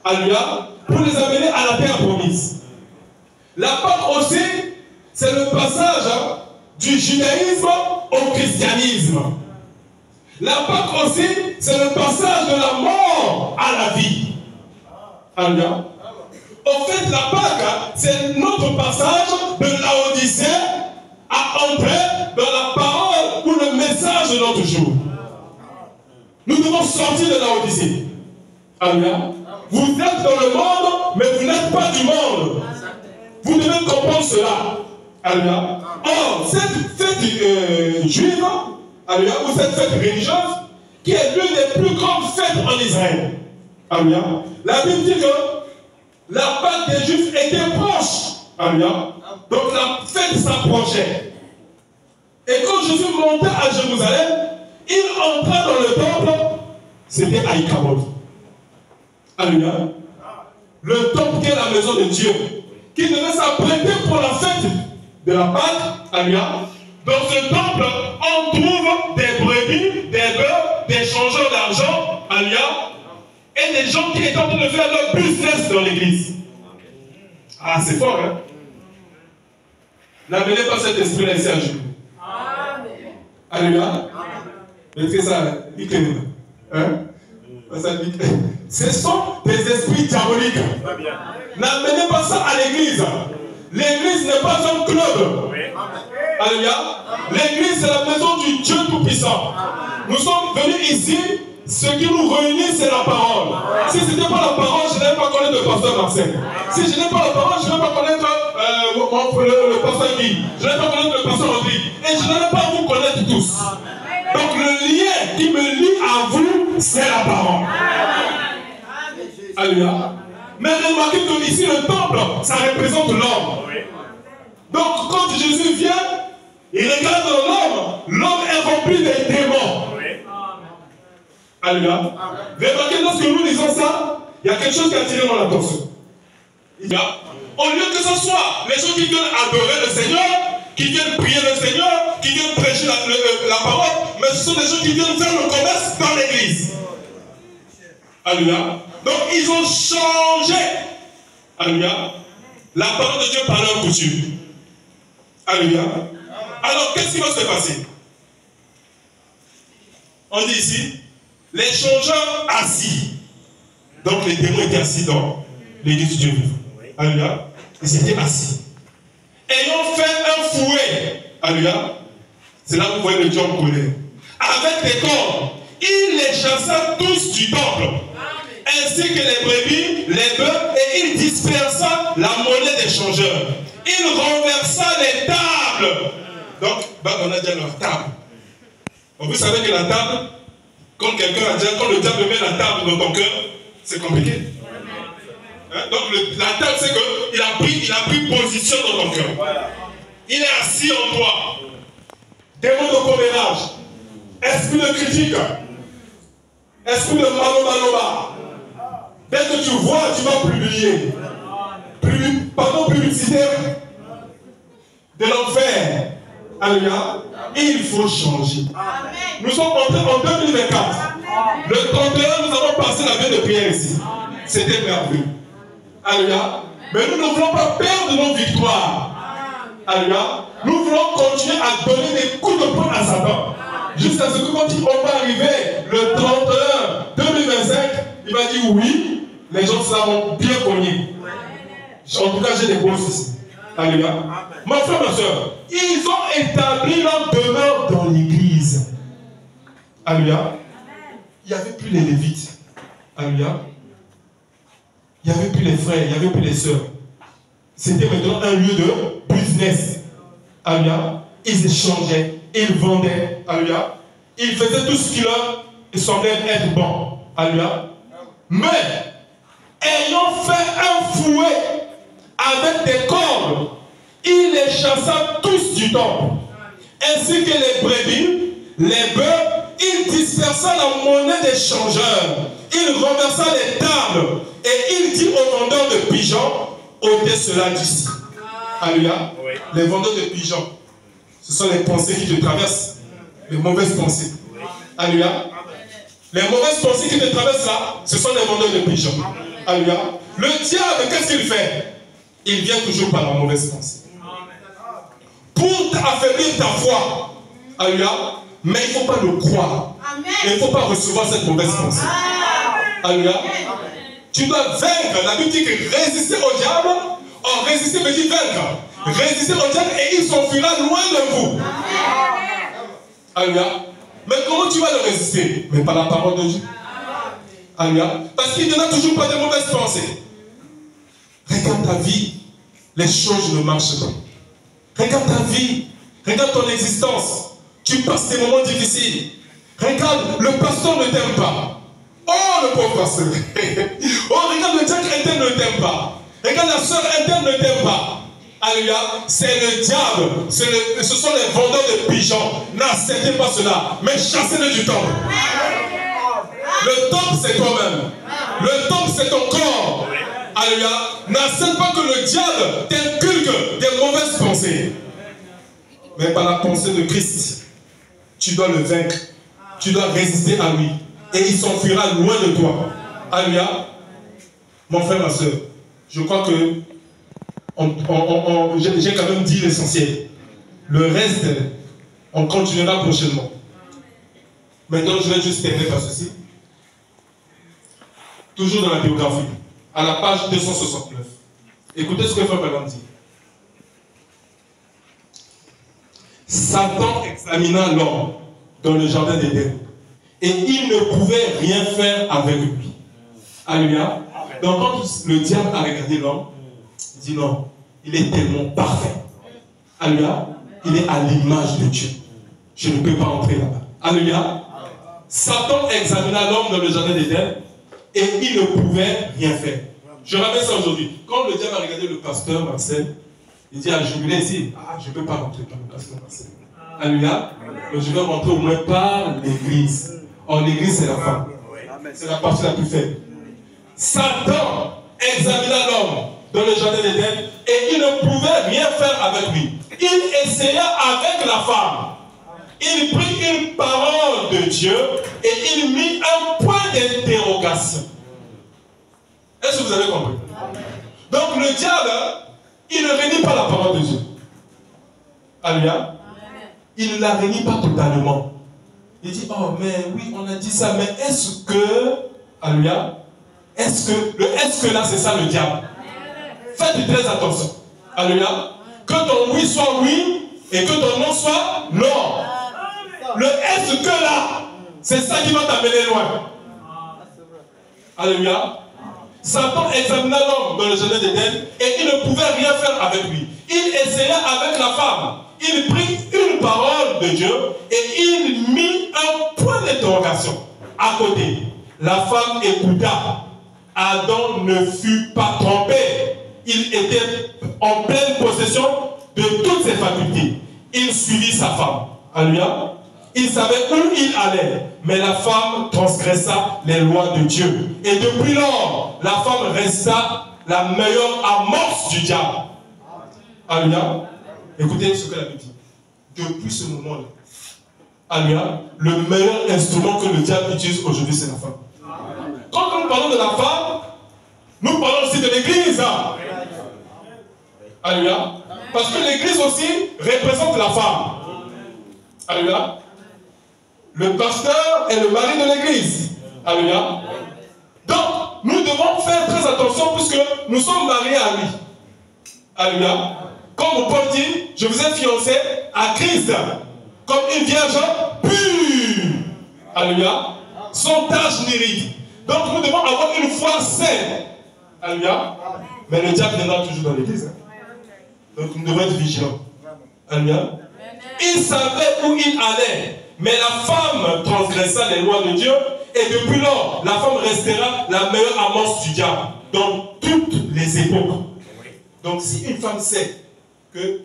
alléluia, pour les amener à la terre promise. La Pâque aussi, c'est le passage du judaïsme au christianisme. La Pâque aussi, c'est le passage de la mort à la vie. Alléluia. En fait, la Pâque, c'est notre passage de l'Odyssée à entrer dans la parole ou le message de notre jour. Nous devons sortir de l'Odyssée. Alléluia. Vous êtes dans le monde, mais vous n'êtes pas du monde. Vous devez comprendre cela. Alléluia. Or, cette fête juive, alléluia, ou cette fête religieuse, qui est l'une des plus grandes fêtes en Israël. Alléluia. La Bible dit que la Pâque des Juifs était proche. Alléluia. Donc la fête s'approchait. Et quand Jésus montait à Jérusalem, il entra dans le temple, c'était à Ichabod. Alléluia. Le temple qui est la maison de Dieu, qui devait s'apprêter pour la fête de la Pâque. Alléluia. Dans ce temple, on trouve des brebis, des bœufs, des changeurs d'argent. Alléluia. Et des gens qui étaient en train de faire leur business dans l'église. Ah, c'est fort, hein? N'amenez pas cet esprit-là ici à genoux. Alléluia. Mettez ça, dites-le. Hein? Ce sont des esprits diaboliques. N'amenez pas ça à l'église. L'église n'est pas un club. Alléluia. L'église, c'est la maison du Dieu Tout-Puissant. Nous sommes venus ici. Ce qui nous réunit, c'est la parole. Si ce n'était pas la parole, je n'allais pas connaître le pasteur Marcel. Si je n'ai pas la parole, je n'allais pas connaître le pasteur Guy. Je n'allais pas connaître le pasteur Rodrigue. Et je n'allais pas vous connaître tous. Donc le lien qui me lie à vous, c'est la parole. Alléluia. Mais remarquez que ici, le temple, ça représente l'homme. Donc quand Jésus vient, il regarde l'homme. L'homme est rempli des démons. Alléluia. Remarquez, lorsque nous lisons ça, il y a quelque chose qui a attiré mon attention. Au lieu que ce soit les gens qui viennent adorer le Seigneur, qui viennent prier le Seigneur, qui viennent prêcher la parole, mais ce sont des gens qui viennent faire le commerce dans l'église. Alléluia. Donc ils ont changé. Alléluia. La parole de Dieu par leur coutume. Alléluia. Alors qu'est-ce qui va se passer? On dit ici, les changeurs assis. Donc les démons étaient assis dans l'église du Dieu vivant. Alléluia. Ils étaient assis. Ayant fait un fouet. Alléluia. C'est là que vous voyez le diable colère. Avec des cordes, il les chassa tous du temple. Ainsi que les brebis, les bœufs, et il dispersa la monnaie des changeurs. Il renversa les tables. Donc, on a déjà leur table. Donc, vous savez que la table, quand quelqu'un a déjà, quand le diable met la table dans ton cœur, c'est compliqué. Hein? Donc, la table, c'est qu'il a pris position dans ton cœur. Il est assis en toi. Démon de commérage, esprit de critique, esprit de maloba. Dès que tu vois, tu vas publier. Publicité de l'enfer. Alléluia. Il faut changer. Amen. Nous sommes entrés en 2024. Amen. Le 31, nous avons passé la veille de prière ici. C'était merveilleux. Alléluia. Mais nous ne voulons pas perdre nos victoires. Alléluia. Nous voulons continuer à donner des coups de poing à Satan. Jusqu'à ce que quand on va arriver le 31 2025, il va dire oui, les gens seront bien connus. En tout cas, j'ai des bons ici. Alléluia. Ma frère, ma soeur, ils ont établi leur demeure dans l'église. Alléluia. Il n'y avait plus les Lévites. Alléluia. Il n'y avait plus les frères, il n'y avait plus les sœurs. C'était maintenant un lieu de business. Alléluia. Ils échangeaient, ils vendaient. Alléluia. Ils faisaient tout ce qui leur semblait être bon. Alléluia. Mais, ayant fait un fouet avec des cordes, il les chassa tous du temple. Ainsi que les brebis, les bœufs, il dispersa la monnaie des changeurs. Il renversa les tables. Et il dit aux vendeurs de pigeons, ôtez cela d'ici. Alléluia. Oui. Les vendeurs de pigeons, ce sont les pensées qui te traversent. Les mauvaises pensées. Alléluia. Les mauvaises pensées qui te traversent là, ce sont les vendeurs de pigeons. Alléluia. Le diable, qu'est-ce qu'il fait? Il vient toujours par la mauvaise pensée. Pour affaiblir ta foi. Alléluia. Mais il ne faut pas le croire. Et il ne faut pas recevoir cette mauvaise pensée. Alléluia. Tu dois vaincre. La Bible dit que résister au diable, résister veut dire vaincre. Résister au diable et il s'enfuira loin de vous. Alléluia. Mais comment tu vas le résister? Mais par la parole de Dieu. Alléluia. Parce qu'il ne donne toujours pas de mauvaises pensées. Regarde ta vie. Les choses ne marchent pas. Regarde ta vie. Regarde ton existence. Tu passes des moments difficiles. Regarde, le pasteur ne t'aime pas. Oh, le pauvre pasteur. Oh, regarde, le diacre interne ne t'aime pas. Regarde, la soeur interne ne t'aime pas. Alléluia. C'est le diable. Ce sont les vendeurs de pigeons. N'acceptez pas cela. Mais chassez-le du temple. Le temple, c'est toi-même. Le temple, c'est ton corps. Alléluia. N'accepte pas que le diable t'inculque des mauvaises pensées. Mais par la pensée de Christ, tu dois le vaincre. Tu dois résister à lui. Et il s'enfuira loin de toi. Alléluia. Mon frère, ma soeur, je crois que j'ai quand même dit l'essentiel. Le reste, on continuera prochainement. Maintenant, je vais juste terminer par ceci. Toujours dans la biographie, à la page 269. Écoutez ce que Frère Branham dit. Satan examina l'homme dans le jardin d'Éden et il ne pouvait rien faire avec lui. Alléluia. Donc quand le diable a regardé l'homme, il dit non, il est tellement parfait. Alléluia. Il est à l'image de Dieu. Je ne peux pas entrer là-bas. Alléluia. Satan examina l'homme dans le jardin d'Éden et il ne pouvait rien faire. Je ramène ça aujourd'hui. Quand le diable a regardé le pasteur Marcel, il dit à Jubilé ici, je ne peux pas rentrer par le pasteur Marcel. Alléluia. Mais je vais rentrer au moins par l'église. Or, l'église, c'est la femme. C'est la partie la plus faible. Satan examina l'homme dans le jardin d'Éden et il ne pouvait rien faire avec lui. Il essaya avec la femme. Il prit une parole de Dieu et il mit un point d'interrogation. Est-ce que vous avez compris? Donc le diable, il ne renie pas la parole de Dieu. Alléluia. Il ne la renie pas totalement. Il dit, oh mais oui, on a dit ça, mais est-ce que, alléluia, est-ce que là c'est ça le diable? Faites très attention. Alléluia. Que ton oui soit oui et que ton non soit non. Le est-ce que là, c'est ça qui va t'amener loin. Alléluia. Satan examina l'homme dans le jardin d'Éden et il ne pouvait rien faire avec lui. Il essaya avec la femme. Il prit une parole de Dieu et il mit un point d'interrogation à côté. La femme écouta. Adam ne fut pas trompé. Il était en pleine possession de toutes ses facultés. Il suivit sa femme. Alléluia. Il savait où il allait. Mais la femme transgressa les lois de Dieu. Et depuis lors, la femme resta la meilleure amorce du diable. Alléluia. Écoutez ce que la Bible dit. Depuis ce moment-là, alléluia, le meilleur instrument que le diable utilise aujourd'hui, c'est la femme. Quand nous parlons de la femme, nous parlons aussi de l'église. Alléluia. Parce que l'église aussi représente la femme. Alléluia. Le pasteur est le mari de l'église. Alléluia. Donc, nous devons faire très attention puisque nous sommes mariés à lui. Alléluia. Comme Paul dit, je vous ai fiancé à Christ, comme une vierge pure. Alléluia. Sans tache ni ride. Donc nous devons avoir une foi saine. Alléluia. Mais le diable viendra toujours dans l'église. Donc nous devons être vigilants. Alléluia. Il savait où il allait. Mais la femme transgressa les lois de Dieu. Et depuis lors, la femme restera la meilleure amorce du diable. Dans toutes les époques. Donc si une femme sait que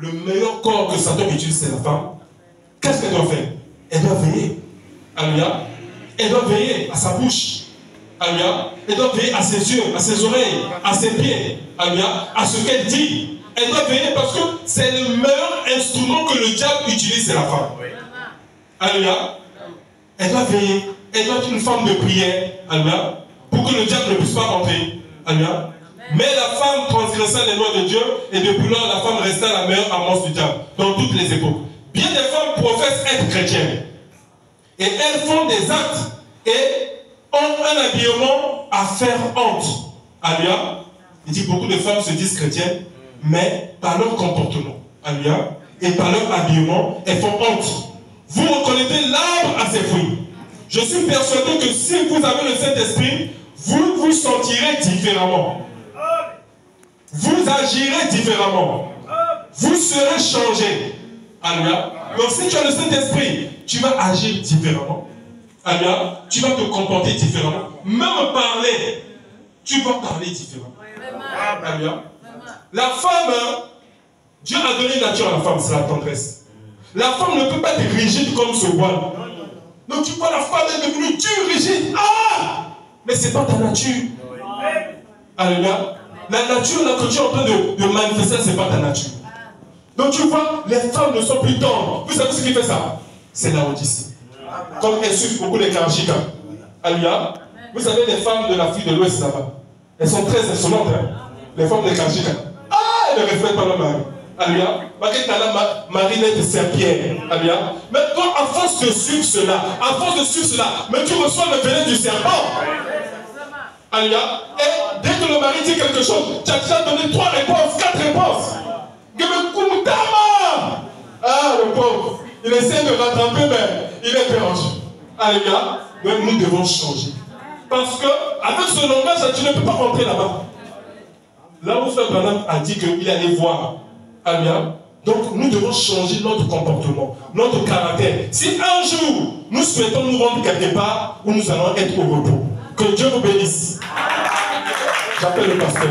le meilleur corps que Satan utilise, c'est la femme, qu'est-ce qu'elle doit faire? Elle doit veiller. Alléluia. Elle doit veiller à sa bouche. Alléluia. Elle doit veiller à ses yeux, à ses oreilles, à ses pieds. Alléluia. À ce qu'elle dit. Elle doit veiller parce que c'est le meilleur instrument que le diable utilise, c'est la femme. Alléluia. Elle doit veiller. Elle doit être une femme de prière. Alléluia. Pour que le diable ne puisse pas entrer. Alléluia. Mais la femme transgressa les lois de Dieu et depuis lors la femme resta la meilleure amorce du diable dans toutes les époques. Bien des femmes professent être chrétiennes et elles font des actes et ont un habillement à faire honte. Alléluia. Il dit beaucoup de femmes se disent chrétiennes, mais par leur comportement, alléluia, et par leur habillement, elles font honte. Vous reconnaissez l'arbre à ses fruits. Je suis persuadé que si vous avez le Saint-Esprit, vous vous sentirez différemment. Vous agirez différemment. Vous serez changé. Alléluia. Donc si tu as le Saint-Esprit, tu vas agir différemment. Alléluia. Tu vas te comporter différemment. Même parler, tu vas parler différemment. Alléluia. La femme, Dieu a donné une nature à la femme, c'est la tendresse. La femme ne peut pas être rigide comme ce voile. Donc tu vois, la femme est devenue dure, rigide. Ah! Mais ce n'est pas ta nature. Alléluia. La nature là, que tu es en train de manifester, ce n'est pas ta nature. Donc tu vois, les femmes ne sont plus tendres. Vous savez ce qui fait ça? C'est la Odyssée. Comme elles suivent beaucoup les Karjika. Alléluia. Vous savez, les femmes de l'Afrique de l'Ouest là-bas, elles sont très insolentes. Hein? Les femmes de Karjika. Ah, elles ne respectent pas leur mari. Alléluia. Marinette de Saint-Pierre. Alléluia. Mais toi, à force de suivre cela, mais tu reçois le venin du serpent. Alléluia. Et dès que le mari dit quelque chose, tu as déjà donné 3 réponses, 4 réponses. Ah, le pauvre. Il essaie de rattraper, mais il est perdu. Alléluia. Mais nous devons changer. Parce que, avec ce langage, tu ne peux pas rentrer là-bas. Là où Frère Branham a dit qu'il allait voir. Alléluia. Donc, nous devons changer notre comportement, notre caractère. Si un jour, nous souhaitons nous rendre quelque part où nous allons être au repos, que Dieu vous bénisse. J'appelle le pasteur.